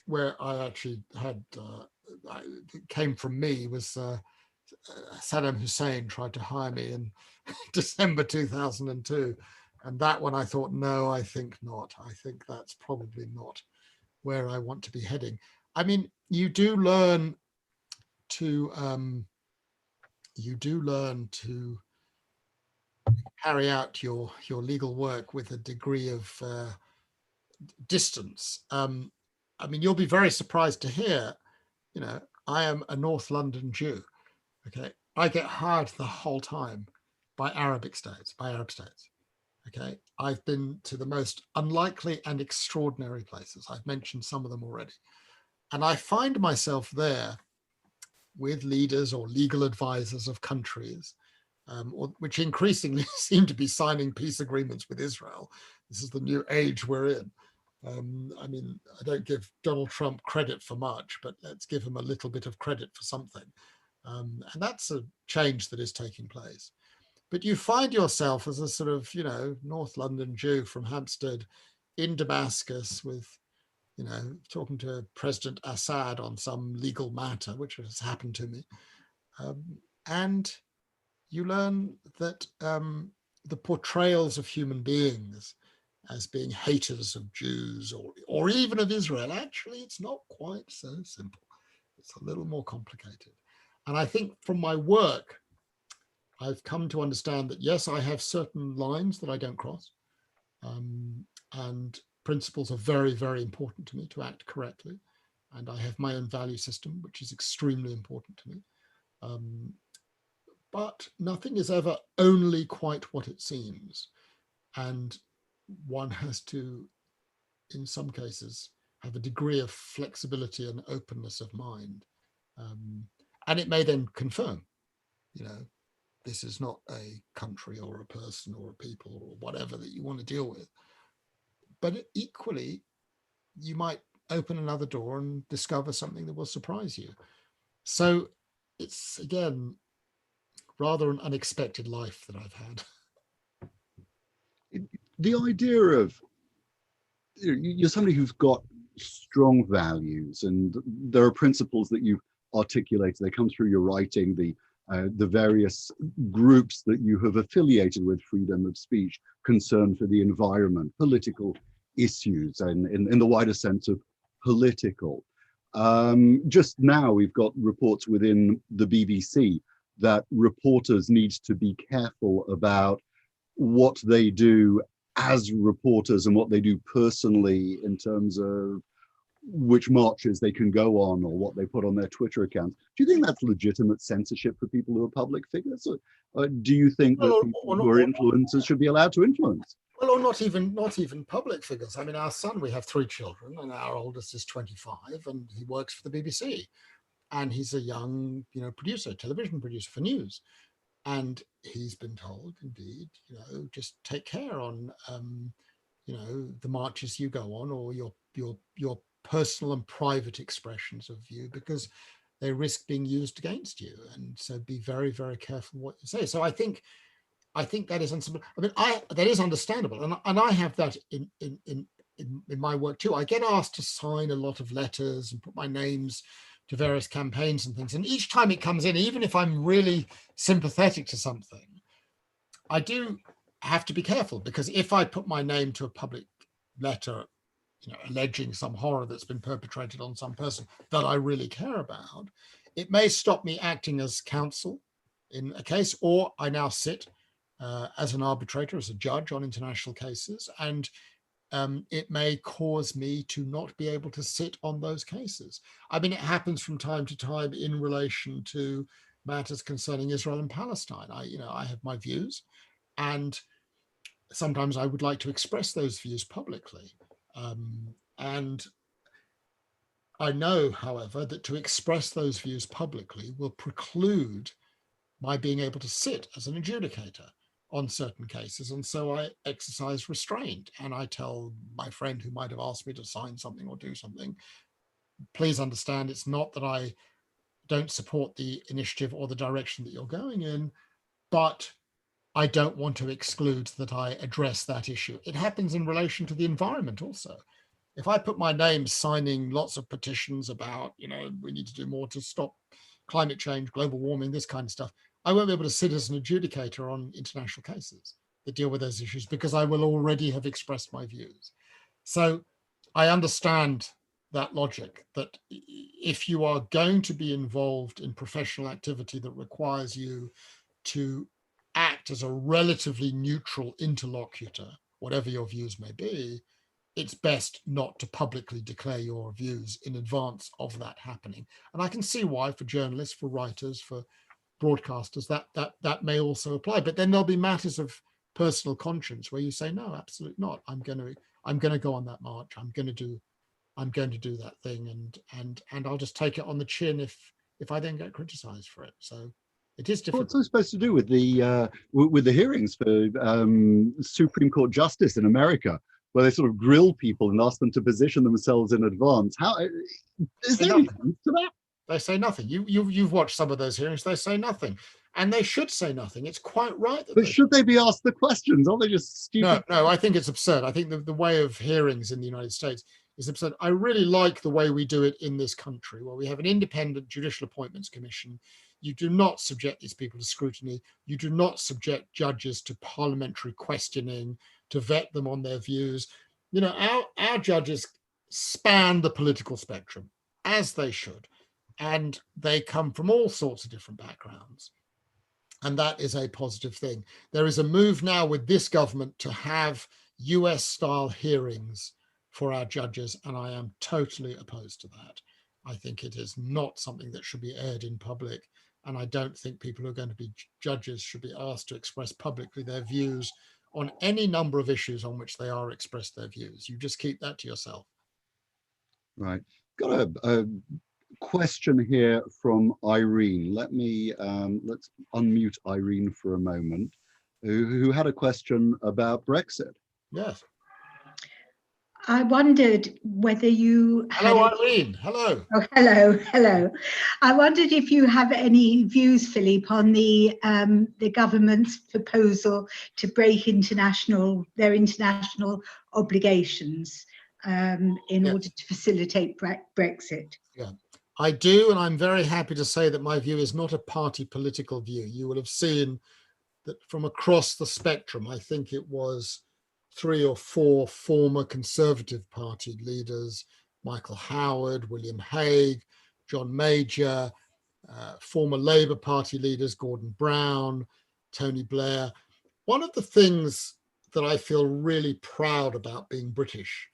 where I actually had, it came from me, was Saddam Hussein tried to hire me in December 2002. And that one I thought, no, I think not. I think that's probably not where I want to be heading. I mean, you do learn to carry out your legal work with a degree of distance. I mean, you'll be very surprised to hear, you know, I am a North London Jew. Okay, I get hired the whole time by Arab states. Okay, I've been to the most unlikely and extraordinary places. I've mentioned some of them already, and I find myself there with leaders or legal advisors of countries, which increasingly seem to be signing peace agreements with Israel. This is the new age we're in. I mean, I don't give Donald Trump credit for much, but let's give him a little bit of credit for something. And that's a change that is taking place. But you find yourself as a sort of, North London Jew from Hampstead in Damascus with, talking to President Assad on some legal matter, which has happened to me. And you learn that the portrayals of human beings as being haters of Jews or even of Israel, actually, it's not quite so simple. It's a little more complicated. And I think from my work, I've come to understand that, yes, I have certain lines that I don't cross. And principles are very, very important to me to act correctly. And I have my own value system, which is extremely important to me. But nothing is ever only quite what it seems. And one has to, in some cases, have a degree of flexibility and openness of mind. And it may then confirm, this is not a country or a person or a people or whatever that you want to deal with. But equally, you might open another door and discover something that will surprise you. So it's, again, rather an unexpected life that I've had. The idea of, you're somebody who's got strong values, and there are principles that you've articulated. They come through your writing, the various groups that you have affiliated with, freedom of speech, concern for the environment, political issues, and in the wider sense of political. Just now, we've got reports within the BBC that reporters need to be careful about what they do as reporters and what they do personally in terms of which marches they can go on or what they put on their Twitter accounts. Do you think that's legitimate censorship for people who are public figures? Or do you think that people who are influencers should be allowed to influence? Well, or not even public figures. I mean, our son, we have 3 children, and our oldest is 25, and he works for the BBC. And he's a young, producer, television producer for news. And he's been told, indeed, just take care on, the marches you go on, or your personal and private expressions of view, because they risk being used against you. And so be very, very careful what you say. So I think that is understandable. I mean, that is understandable, and I have that in my work too. I get asked to sign a lot of letters and put my names to various campaigns and things. And each time it comes in, even if I'm really sympathetic to something, I do have to be careful, because if I put my name to a public letter, alleging some horror that's been perpetrated on some person that I really care about, it may stop me acting as counsel in a case, or I now sit as an arbitrator, as a judge on international cases, and it may cause me to not be able to sit on those cases. I mean, it happens from time to time in relation to matters concerning Israel and Palestine. I have my views, and sometimes I would like to express those views publicly. And I know, however, that to express those views publicly will preclude my being able to sit as an adjudicator on certain cases. And so I exercise restraint, and I tell my friend who might have asked me to sign something or do something, please understand, it's not that I don't support the initiative or the direction that you're going in, but I don't want to exclude that I address that issue. It happens in relation to the environment also. If I put my name signing lots of petitions about, we need to do more to stop climate change, global warming, this kind of stuff, I won't be able to sit as an adjudicator on international cases that deal with those issues, because I will already have expressed my views. So I understand that logic, that if you are going to be involved in professional activity that requires you to act as a relatively neutral interlocutor, whatever your views may be, it's best not to publicly declare your views in advance of that happening. And I can see why, for journalists, for writers, for broadcasters, that may also apply. But then there'll be matters of personal conscience where you say, no, absolutely not. I'm going to go on that march. I'm going to do that thing, and I'll just take it on the chin if I then get criticized for it. So it is difficult. What's it supposed to do with the hearings for Supreme Court justice in America, where they sort of grill people and ask them to position themselves in advance? How is there any truth to that? They say nothing. You've watched some of those hearings. They say nothing, and they should say nothing. It's quite right. But should they be asked the questions? Aren't they just stupid? No. I think it's absurd. I think the way of hearings in the United States is absurd. I really like the way we do it in this country, where we have an independent judicial appointments commission. You do not subject these people to scrutiny. You do not subject judges to parliamentary questioning to vet them on their views. You know, our judges span the political spectrum, as they should, and they come from all sorts of different backgrounds. And that is a positive thing. There is a move now with this government to have US-style hearings for our judges, and I am totally opposed to that. I think it is not something that should be aired in public, and I don't think people who are going to be judges should be asked to express publicly their views on any number of issues on which they are expressed their views. You just keep that to yourself. Right. Got a question here from Irene. Let's unmute Irene for a moment, who had a question about Brexit. Yes. I wondered whether you had... Hello, Irene. Hello. Oh, hello. I wondered if you have any views, Philippe, on the government's proposal to break their international obligations in order to facilitate Brexit. Yeah, I do, and I'm very happy to say that my view is not a party political view. You will have seen that from across the spectrum, I think it was 3 or 4 former Conservative Party leaders, Michael Howard, William Hague, John Major, former Labour Party leaders, Gordon Brown, Tony Blair. One of the things that I feel really proud about being British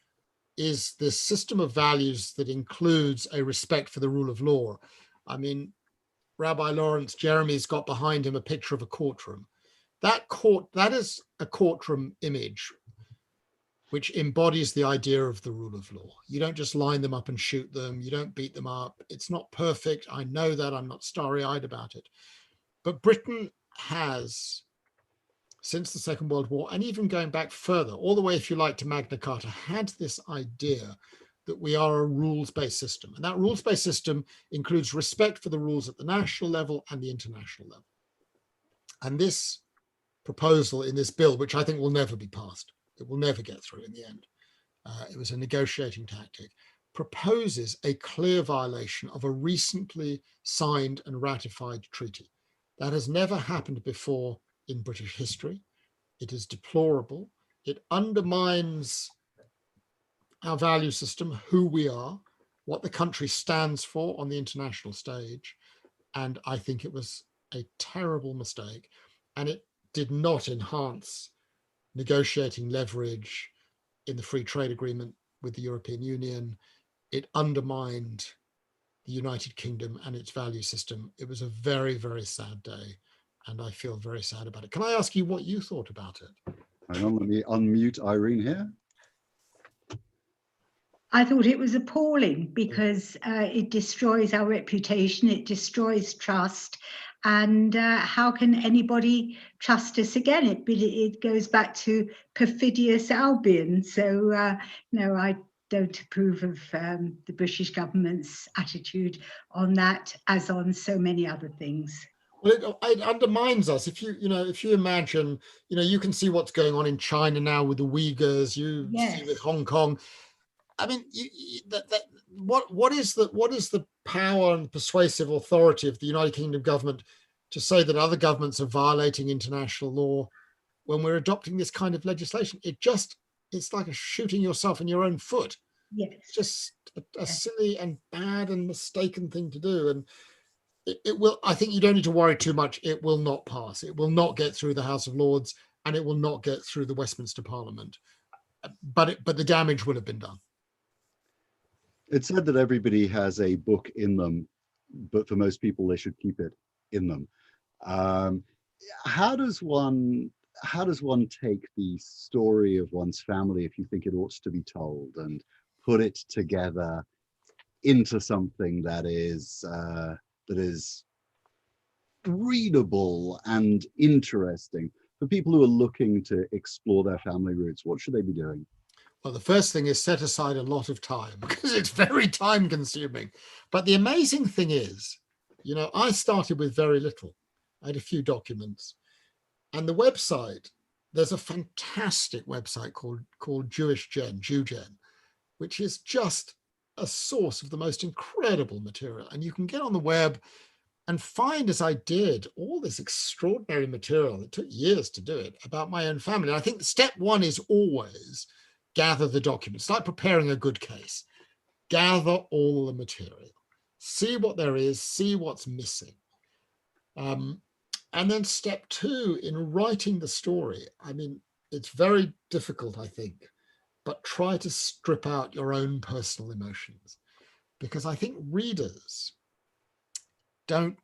is this system of values that includes a respect for the rule of law. I mean, Rabbi Lawrence, Jeremy's got behind him a picture of a courtroom. That is a courtroom image which embodies the idea of the rule of law. You don't just line them up and shoot them. You don't beat them up. It's not perfect. I know that. I'm not starry-eyed about it. But Britain has, since the Second World War, and even going back further, all the way, if you like, to Magna Carta, had this idea that we are a rules-based system. And that rules-based system includes respect for the rules at the national level and the international level. And this proposal in this bill, which I think will never be passed, it will never get through in the end, it was a negotiating tactic, proposes a clear violation of a recently signed and ratified treaty. That has never happened before in British history. It is deplorable. It undermines our value system, who we are, what the country stands for on the international stage. And I think it was a terrible mistake. And it did not enhance negotiating leverage in the free trade agreement with the European Union. It undermined the United Kingdom and its value system. It was a very, very sad day, and I feel very sad about it. Can I ask you what you thought about it? Hang on, let me unmute Irene here. I thought it was appalling because it destroys our reputation, it destroys trust, and how can anybody trust us again? It goes back to perfidious Albion. So no, I don't approve of the British government's attitude on that, as on so many other things. Well, it undermines us. If you imagine, you can see what's going on in China now with the Uyghurs. You see with Hong Kong. I mean, what is the power and persuasive authority of the United Kingdom government to say that other governments are violating international law when we're adopting this kind of legislation? It's like shooting yourself in your own foot. Yes. It's just a silly and bad and mistaken thing to do. And it will, I think you don't need to worry too much. It will not pass. It will not get through the House of Lords, and it will not get through the Westminster Parliament. But the damage will have been done. It's said that everybody has a book in them, but for most people, they should keep it in them. How does one take the story of one's family, if you think it ought to be told, and put it together into something that is that is readable and interesting for people who are looking to explore their family roots? What should they be doing? Well, the first thing is set aside a lot of time because it's very time consuming. But the amazing thing is, you know, I started with very little. I had a few documents, and the website, there's a fantastic website called JewGen, which is just a source of the most incredible material. And you can get on the web and find, as I did, all this extraordinary material. It took years to do it about my own family. And I think step one is always gather the documents. It's like preparing a good case. Gather all the material, see what there is, see what's missing. And then step two, in writing the story, I mean, it's very difficult, I think, but try to strip out your own personal emotions, because I think readers don't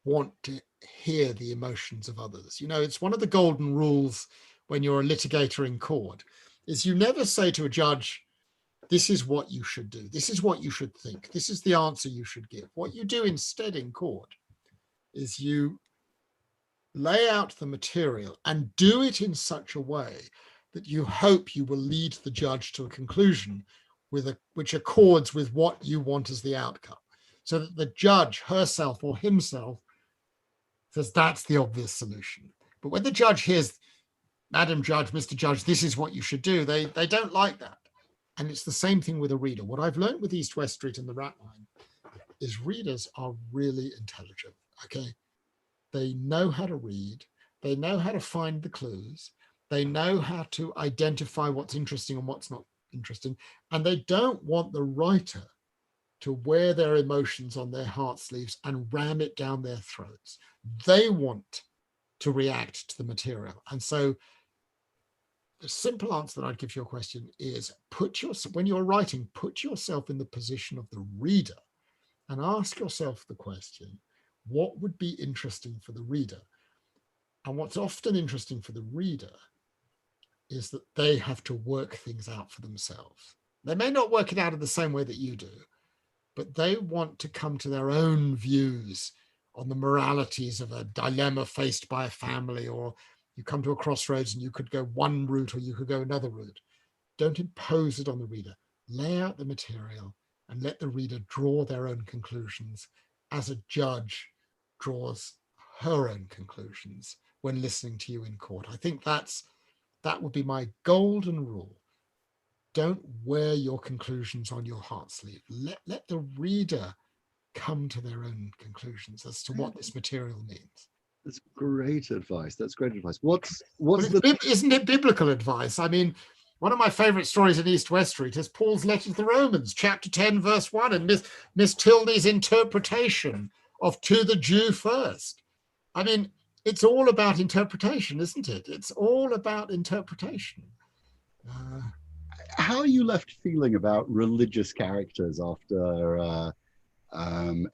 want to hear the emotions of others. You know, it's one of the golden rules when you're a litigator in court, is you never say to a judge, this is what you should do, this is what you should think, this is the answer you should give. What you do instead in court is you lay out the material and do it in such a way that you hope you will lead the judge to a conclusion which accords with what you want as the outcome, so that the judge herself or himself says that's the obvious solution. But when the judge hears, Madam Judge, Mr. Judge, this is what you should do, they don't like that. And it's the same thing with a reader. What I've learned with East West Street and the Ratline is readers are really intelligent, okay? They know how to read, they know how to find the clues, they know how to identify what's interesting and what's not interesting, and they don't want the writer to wear their emotions on their heart sleeves and ram it down their throats. They want to react to the material. And so the simple answer that I'd give to your question is, when you're writing, put yourself in the position of the reader and ask yourself the question, what would be interesting for the reader? And what's often interesting for the reader is that they have to work things out for themselves. They may not work it out in the same way that you do, but they want to come to their own views on the moralities of a dilemma faced by a family, or you come to a crossroads and you could go one route or you could go another route. Don't impose it on the reader. Lay out the material and let the reader draw their own conclusions, as a judge draws her own conclusions when listening to you in court. I think that would be my golden rule. Don't wear your conclusions on your heart sleeve. Let the reader come to their own conclusions as to what this material means. That's great advice. That's great advice. Isn't it biblical advice? I mean, one of my favorite stories in East West Street is Paul's letter to the Romans, chapter 10, verse 1, and Miss Tilney's interpretation of "to the Jew first." I mean, it's all about interpretation, isn't it? It's all about interpretation. How are you left feeling about religious characters after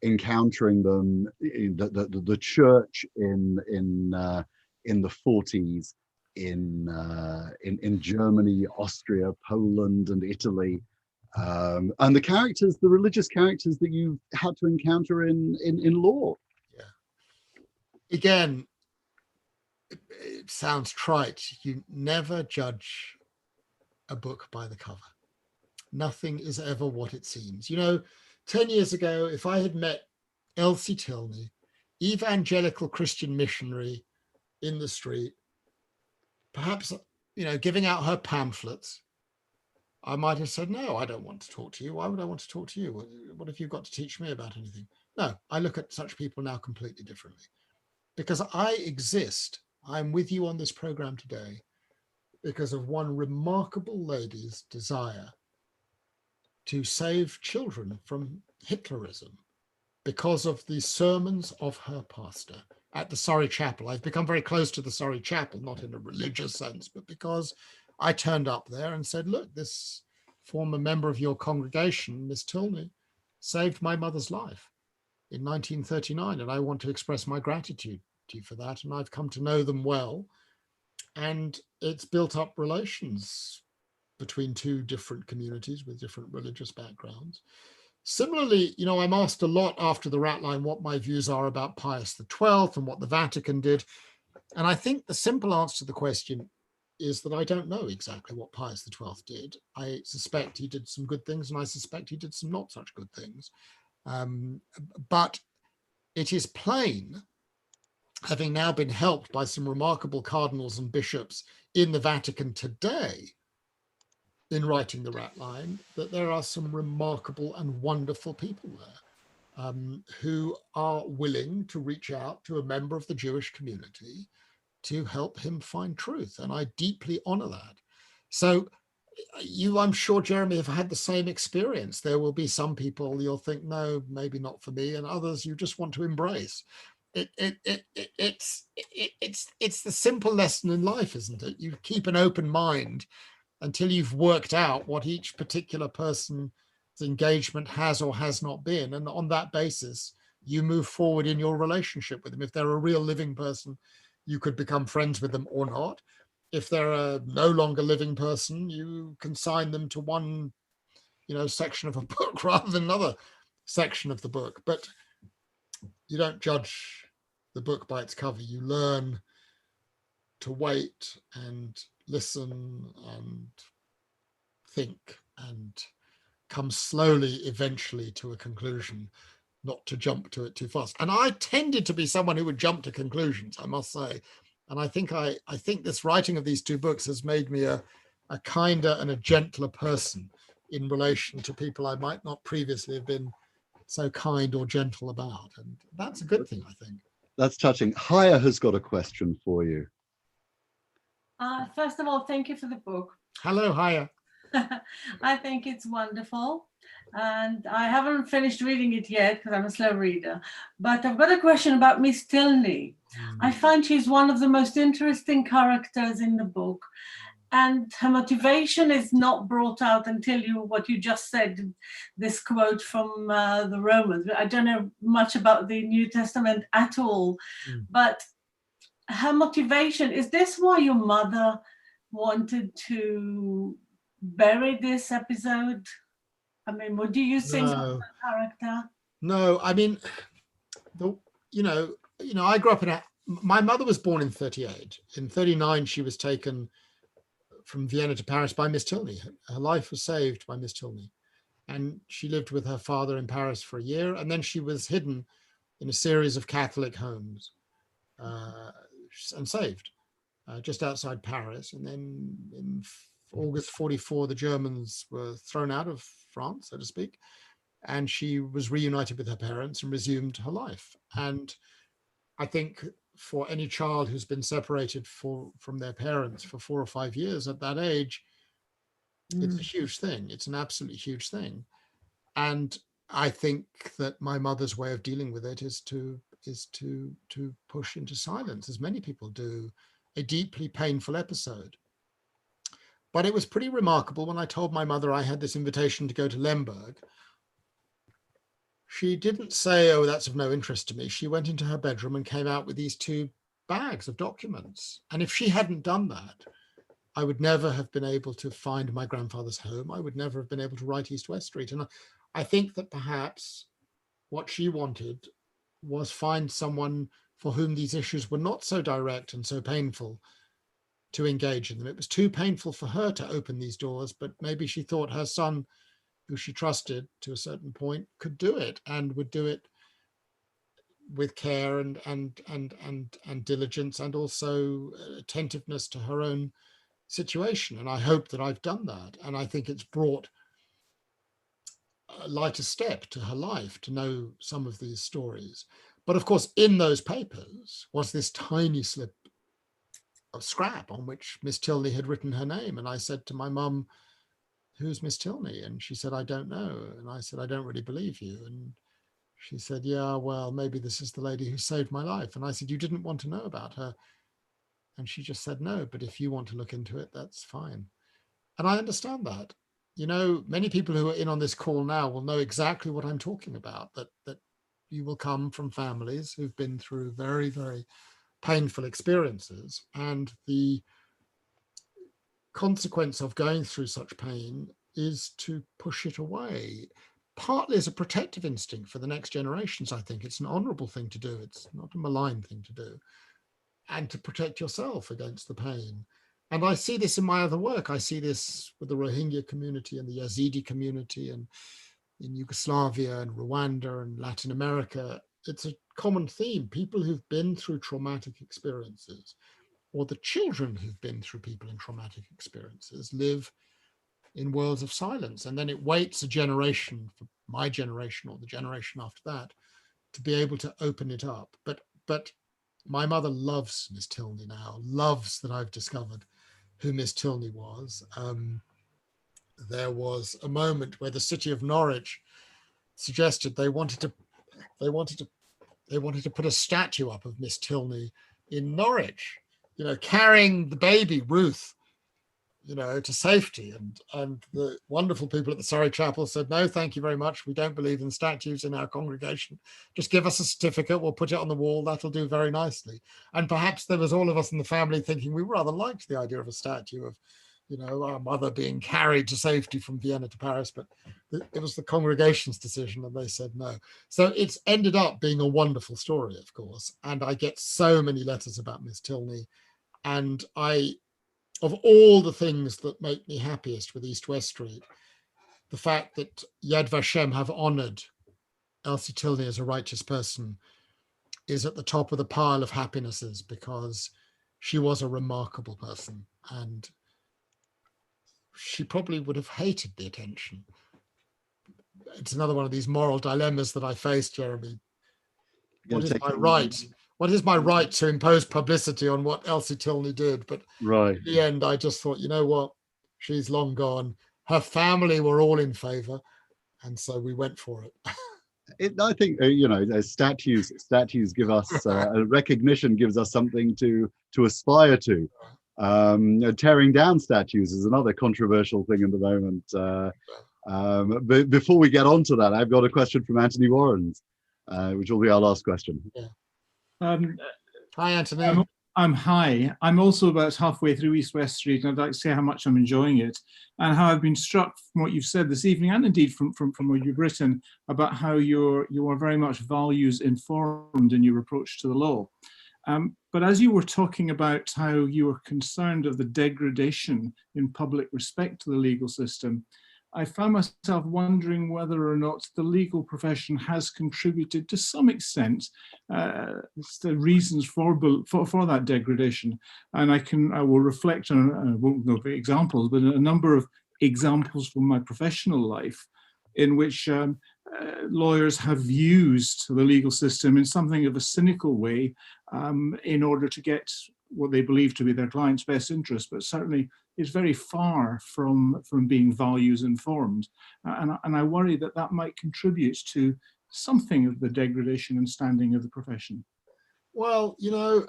encountering them, the church in the 40s in Germany, Austria, Poland, and Italy, and the religious characters that you had to encounter in law? Yeah. Again, it sounds trite. You never judge a book by the cover. Nothing is ever what it seems. You know, 10 years ago, if I had met Elsie Tilney, evangelical Christian missionary in the street, perhaps, you know, giving out her pamphlets, I might have said, no, I don't want to talk to you. Why would I want to talk to you? What have you got to teach me about anything? No, I look at such people now completely differently, because I exist. I'm with you on this program today because of one remarkable lady's desire to save children from Hitlerism, because of the sermons of her pastor at the Surrey Chapel. I've become very close to the Surrey Chapel, not in a religious sense, but because I turned up there and said, look, this former member of your congregation, Miss Tilney, saved my mother's life in 1939, and I want to express my gratitude to you for that. And I've come to know them well, and it's built up relations between two different communities with different religious backgrounds. Similarly, you know, I'm asked a lot after the Ratline what my views are about Pius XII and what the Vatican did. And I think the simple answer to the question is that I don't know exactly what Pius XII did. I suspect he did some good things, and I suspect he did some not such good things. But it is plain, having now been helped by some remarkable cardinals and bishops in the Vatican today, in writing the Ratline, that there are some remarkable and wonderful people there who are willing to reach out to a member of the Jewish community to help him find truth. And I deeply honor that. So you, I'm sure, Jeremy, have had the same experience. There will be some people you'll think, no, maybe not for me, and others you just want to embrace. It's the simple lesson in life, isn't it? You keep an open mind until you've worked out what each particular person's engagement has or has not been. And on that basis, you move forward in your relationship with them. If they're a real living person, you could become friends with them or not. If they're a no longer living person, you consign them to one, you know, section of a book rather than another section of the book. But you don't judge the book by its cover. You learn to wait and listen and think and come slowly eventually to a conclusion, not to jump to it too fast. And I tended to be someone who would jump to conclusions, I must say. And I think this writing of these two books has made me a kinder and a gentler person in relation to people I might not previously have been so kind or gentle about. And that's a good thing, I think. That's touching. Haya has got a question for you. First of all, thank you for the book. Hello, Haya. I think it's wonderful. And I haven't finished reading it yet because I'm a slow reader. But I've got a question about Miss Tilney. I find she's one of the most interesting characters in the book. And her motivation is not brought out until what you just said, this quote from the Romans. I don't know much about the New Testament at all. But her motivation, is this why your mother wanted to bury this episode? I mean, what do you think of the character? No, I mean, I grew up my mother was born in 38. In 39, she was taken from Vienna to Paris by Miss Tilney. Her life was saved by Miss Tilney. And she lived with her father in Paris for a year. And then she was hidden in a series of Catholic homes and saved just outside Paris. And then in August 44, the Germans were thrown out of France, so to speak. And she was reunited with her parents and resumed her life. And I think for any child who's been separated from their parents for 4 or 5 years at that age, it's a huge thing. It's an absolutely huge thing. And I think that my mother's way of dealing with it is to push into silence, as many people do, a deeply painful episode. But it was pretty remarkable when I told my mother I had this invitation to go to Lemberg. She didn't say, oh, that's of no interest to me. She went into her bedroom and came out with these 2 bags of documents. And if she hadn't done that, I would never have been able to find my grandfather's home. I would never have been able to write East-West Street. And I think that perhaps what she wanted was find someone for whom these issues were not so direct and so painful to engage in them. It was too painful for her to open these doors, but maybe she thought her son, who she trusted to a certain point, could do it and would do it with care and diligence and also attentiveness to her own situation. And I hope that I've done that. And I think it's brought a lighter step to her life to know some of these stories. But of course, in those papers was this tiny slip of scrap on which Miss Tilney had written her name. And I said to my mum, who's Miss Tilney? And she said, I don't know. And I said, I don't really believe you. And she said, yeah, well, maybe this is the lady who saved my life. And I said, you didn't want to know about her. And she just said, no, but if you want to look into it, that's fine. And I understand that. You know, many people who are in on this call now will know exactly what I'm talking about, that you will come from families who've been through very, very painful experiences. And the consequence of going through such pain is to push it away. partly as a protective instinct for the next generations. I think it's an honorable thing to do. It's not a malign thing to do, and to protect yourself against the pain. And I see this in my other work. I see this with the Rohingya community and the Yazidi community, and in Yugoslavia and Rwanda and Latin America. It's a common theme. People who've been through traumatic experiences, or the children who've been through people in traumatic experiences, live in worlds of silence. And then it waits a generation, for my generation or the generation after that, to be able to open it up. But my mother loves Miss Tilney now, loves that I've discovered who Miss Tilney was. There was a moment where the city of Norwich suggested they wanted to put a statue up of Miss Tilney in Norwich, you know, carrying the baby Ruth, you know, to safety. And the wonderful people at the Surrey Chapel said, no, thank you very much. We don't believe in statues in our congregation. Just give us a certificate. We'll put it on the wall. That'll do very nicely. And perhaps there was all of us in the family thinking we rather liked the idea of a statue of, you know, our mother being carried to safety from Vienna to Paris, but it was the congregation's decision and they said no. So it's ended up being a wonderful story, of course. And I get so many letters about Miss Tilney. And of all the things that make me happiest with East West Street, the fact that Yad Vashem have honored Elsie Tilney as a righteous person is at the top of the pile of happinesses, because she was a remarkable person. And she probably would have hated the attention. It's another one of these moral dilemmas that I face, Jeremy. What is my right? What is my right to impose publicity on what Elsie Tilney did? But right. in the end, I just thought, you know what? She's long gone. Her family were all in favor. And so we went for it. I think, you know, statues give us recognition, gives us something to aspire to. Tearing down statues is another controversial thing at the moment. But before we get on to that, I've got a question from Anthony Warrens, which will be our last question. Yeah. Hi, Anthony. Hi. I'm also about halfway through East West Street, and I'd like to say how much I'm enjoying it and how I've been struck from what you've said this evening, and indeed from what you've written about how you are very much values informed in your approach to the law. But as you were talking about how you were concerned of the degradation in public respect to the legal system, I found myself wondering whether or not the legal profession has contributed to some extent the reasons for that degradation. And I will reflect on, I won't go for examples, but a number of examples from my professional life in which lawyers have used the legal system in something of a cynical way in order to get what they believe to be their client's best interest, but certainly is very far from being values informed. And I worry that that might contribute to something of the degradation and standing of the profession. Well, you know,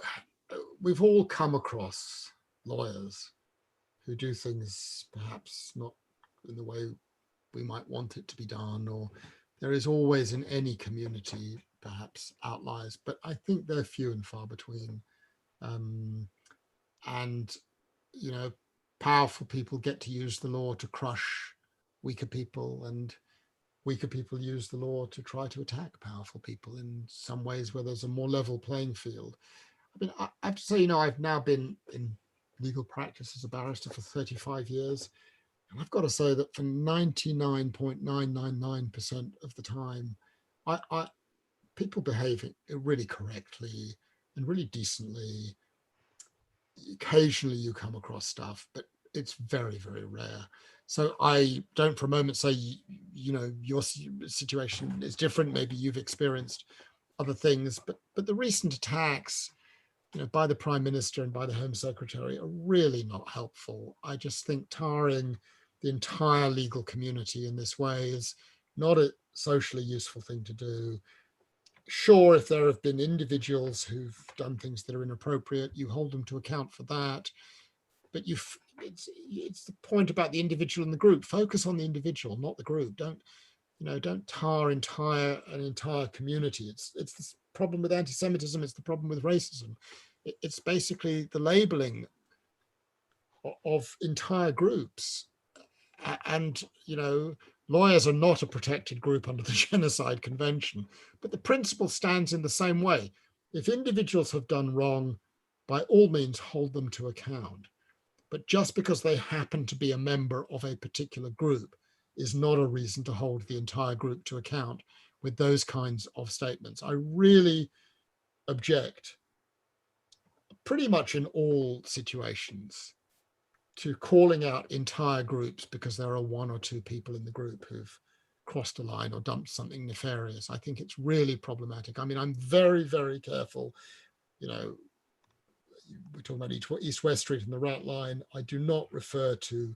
we've all come across lawyers who do things perhaps not in the way we might want it to be done, or there is always in any community perhaps outliers, but I think they're few and far between. And, you know, powerful people get to use the law to crush weaker people, and weaker people use the law to try to attack powerful people in some ways where there's a more level playing field. I mean, I have to say, you know, I've now been in legal practice as a barrister for 35 years. And I've got to say that for 99.999% of the time, people behave really correctly and really decently. Occasionally you come across stuff, but it's very, very rare. So I don't for a moment say, you know, your situation is different. Maybe you've experienced other things, but the recent attacks, you know, by the Prime Minister and by the Home Secretary are really not helpful. I just think tarring the entire legal community in this way is not a socially useful thing to do. Sure, if there have been individuals who've done things that are inappropriate, you hold them to account for that. But it's the point about the individual and the group. Focus on the individual, not the group. Don't tar an entire community. It's the problem with anti-Semitism. It's the problem with racism. It's basically the labeling of entire groups. And, you know, Lawyers are not a protected group under the Genocide Convention, but the principle stands in the same way. If individuals have done wrong, by all means hold them to account. But just because they happen to be a member of a particular group is not a reason to hold the entire group to account with those kinds of statements. I really object pretty much in all situations to calling out entire groups because there are one or two people in the group who've crossed a line or dumped something nefarious. I think it's really problematic. I mean, I'm very, very careful. You know, we're talking about East-West Street and the Ratline. I do not refer to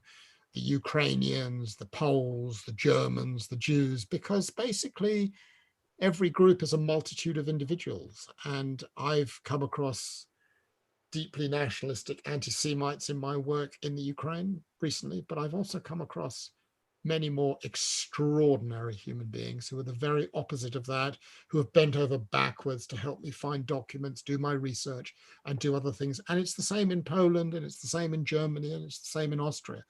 the Ukrainians, the Poles, the Germans, the Jews, because basically every group is a multitude of individuals. And I've come across deeply nationalistic anti-Semites in my work in the Ukraine recently, but I've also come across many more extraordinary human beings who are the very opposite of that, who have bent over backwards to help me find documents, do my research, and do other things. And it's the same in Poland, and it's the same in Germany, and it's the same in Austria.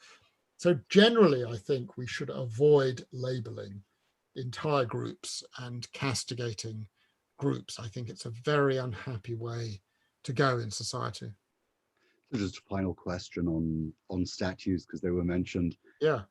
So generally, I think we should avoid labeling entire groups and castigating groups. I think it's a very unhappy way to go in society. Just a final question on statues, because they were mentioned. Yeah.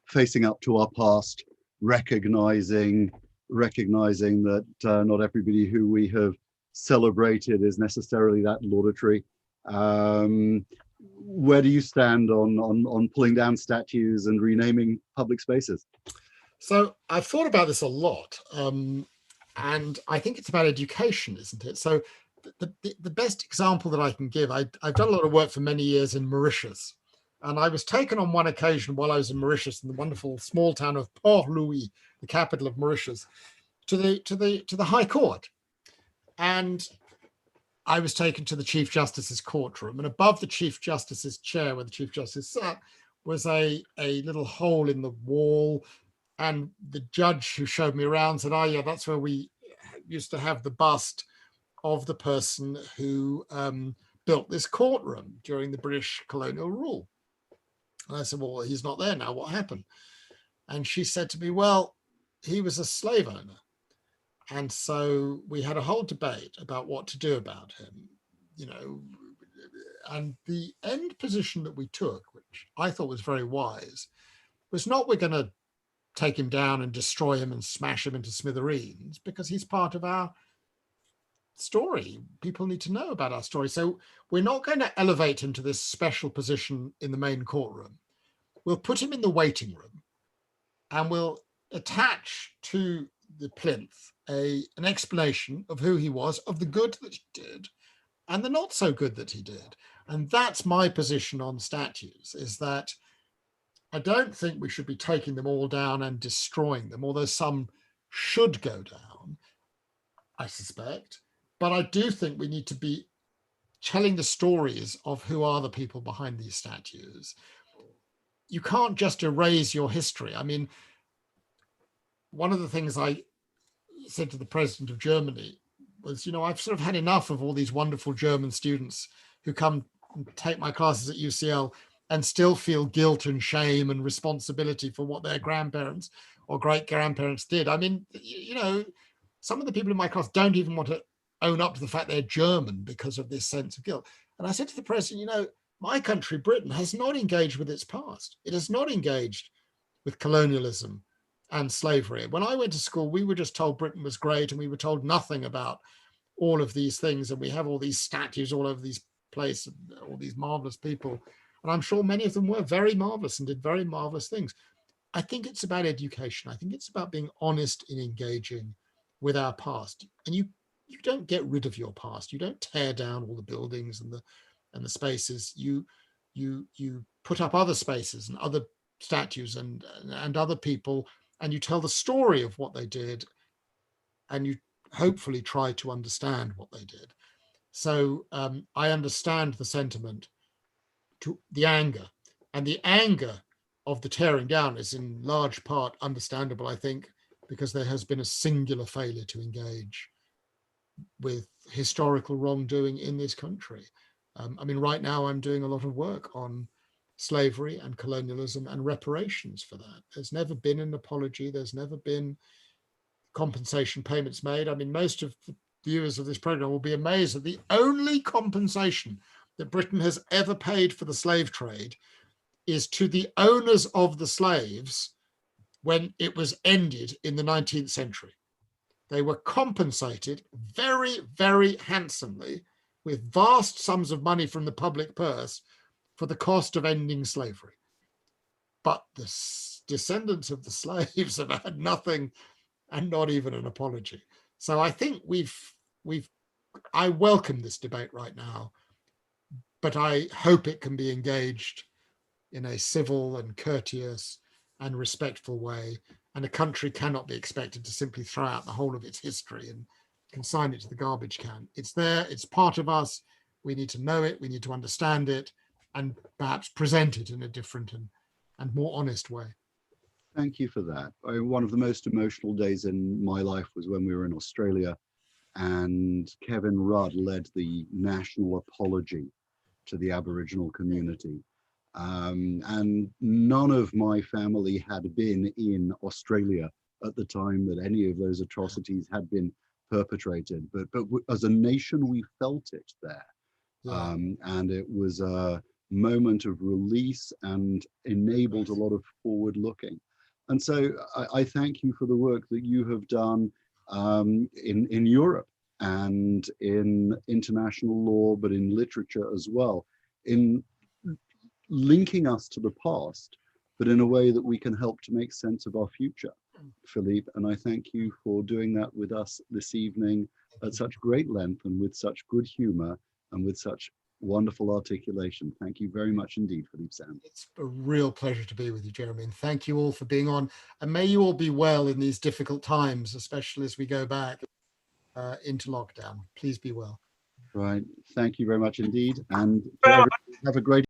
Facing up to our past, recognizing that not everybody who we have celebrated is necessarily that laudatory. Where do you stand on pulling down statues and renaming public spaces? So I've thought about this a lot, and I think it's about education, isn't it? So the best example that I can give, I've done a lot of work for many years in Mauritius, and I was taken on one occasion while I was in Mauritius, in the wonderful small town of Port Louis, the capital of Mauritius, to the High Court, and I was taken to the Chief Justice's courtroom, and above the Chief Justice's chair, where the Chief Justice sat, was a little hole in the wall, and the judge who showed me around said, "Oh yeah, that's where we used to have the bust of the person who built this courtroom during the British colonial rule." And I said, "Well, he's not there now. What happened?" And she said to me, "Well, he was a slave owner. And so we had a whole debate about what to do about him, you know, and the end position that we took, which I thought was very wise, was not we're going to take him down and destroy him and smash him into smithereens, because he's part of our story. People need to know about our story. So we're not going to elevate him to this special position in the main courtroom. We'll put him in the waiting room, and we'll attach to the plinth an explanation of who he was, of the good that he did and the not so good that he did." And that's my position on statues, is that I don't think we should be taking them all down and destroying them, although some should go down, I suspect. But I do think we need to be telling the stories of who are the people behind these statues. You can't just erase your history. I mean, one of the things I said to the president of Germany was, you know, I've sort of had enough of all these wonderful German students who come and take my classes at UCL and still feel guilt and shame and responsibility for what their grandparents or great grandparents did. I mean, you know, some of the people in my class don't even want to own up to the fact they're German because of this sense of guilt. And I said to the president, you know, my country, Britain, has not engaged with its past. It has not engaged with colonialism and slavery. When I went to school, we were just told Britain was great, and we were told nothing about all of these things. And we have all these statues all over these places, all these marvelous people. And I'm sure many of them were very marvelous and did very marvelous things. I think it's about education. I think it's about being honest in engaging with our past. And you don't get rid of your past. You don't tear down all the buildings and the spaces. You put up other spaces and other statues and other people, and you tell the story of what they did, and you hopefully try to understand what they did. So I understand the sentiment, to the anger, and the anger of the tearing down is in large part understandable, I think, because there has been a singular failure to engage with historical wrongdoing in this country. I mean, right now I'm doing a lot of work on slavery and colonialism and reparations for that. There's never been an apology. There's never been compensation payments made. I mean, most of the viewers of this program will be amazed that the only compensation that Britain has ever paid for the slave trade is to the owners of the slaves when it was ended in the 19th century. They were compensated very, very handsomely with vast sums of money from the public purse for the cost of ending slavery. But the descendants of the slaves have had nothing and not even an apology. So I think I welcome this debate right now, but I hope it can be engaged in a civil and courteous and respectful way. And a country cannot be expected to simply throw out the whole of its history and consign it to the garbage can. It's there, it's part of us. We need to know it, we need to understand it, and perhaps present it in a different and more honest way. Thank you for that. One of the most emotional days in my life was when we were in Australia and Kevin Rudd led the national apology to the Aboriginal community. And none of my family had been in Australia at the time that any of those atrocities had been perpetrated. But as a nation, we felt it there. Yeah. And it was a moment of release and enabled a lot of forward looking. And so I thank you for the work that you have done in Europe and in international law, but in literature as well, in linking us to the past, but in a way that we can help to make sense of our future, Philippe. And I thank you for doing that with us this evening at such great length and with such good humor and with such wonderful articulation. Thank you very much indeed, Philippe Sands. It's a real pleasure to be with you, Jeremy, and thank you all for being on. And may you all be well in these difficult times, especially as we go back into lockdown. Please be well. Right. Thank you very much indeed. And to everybody, have a great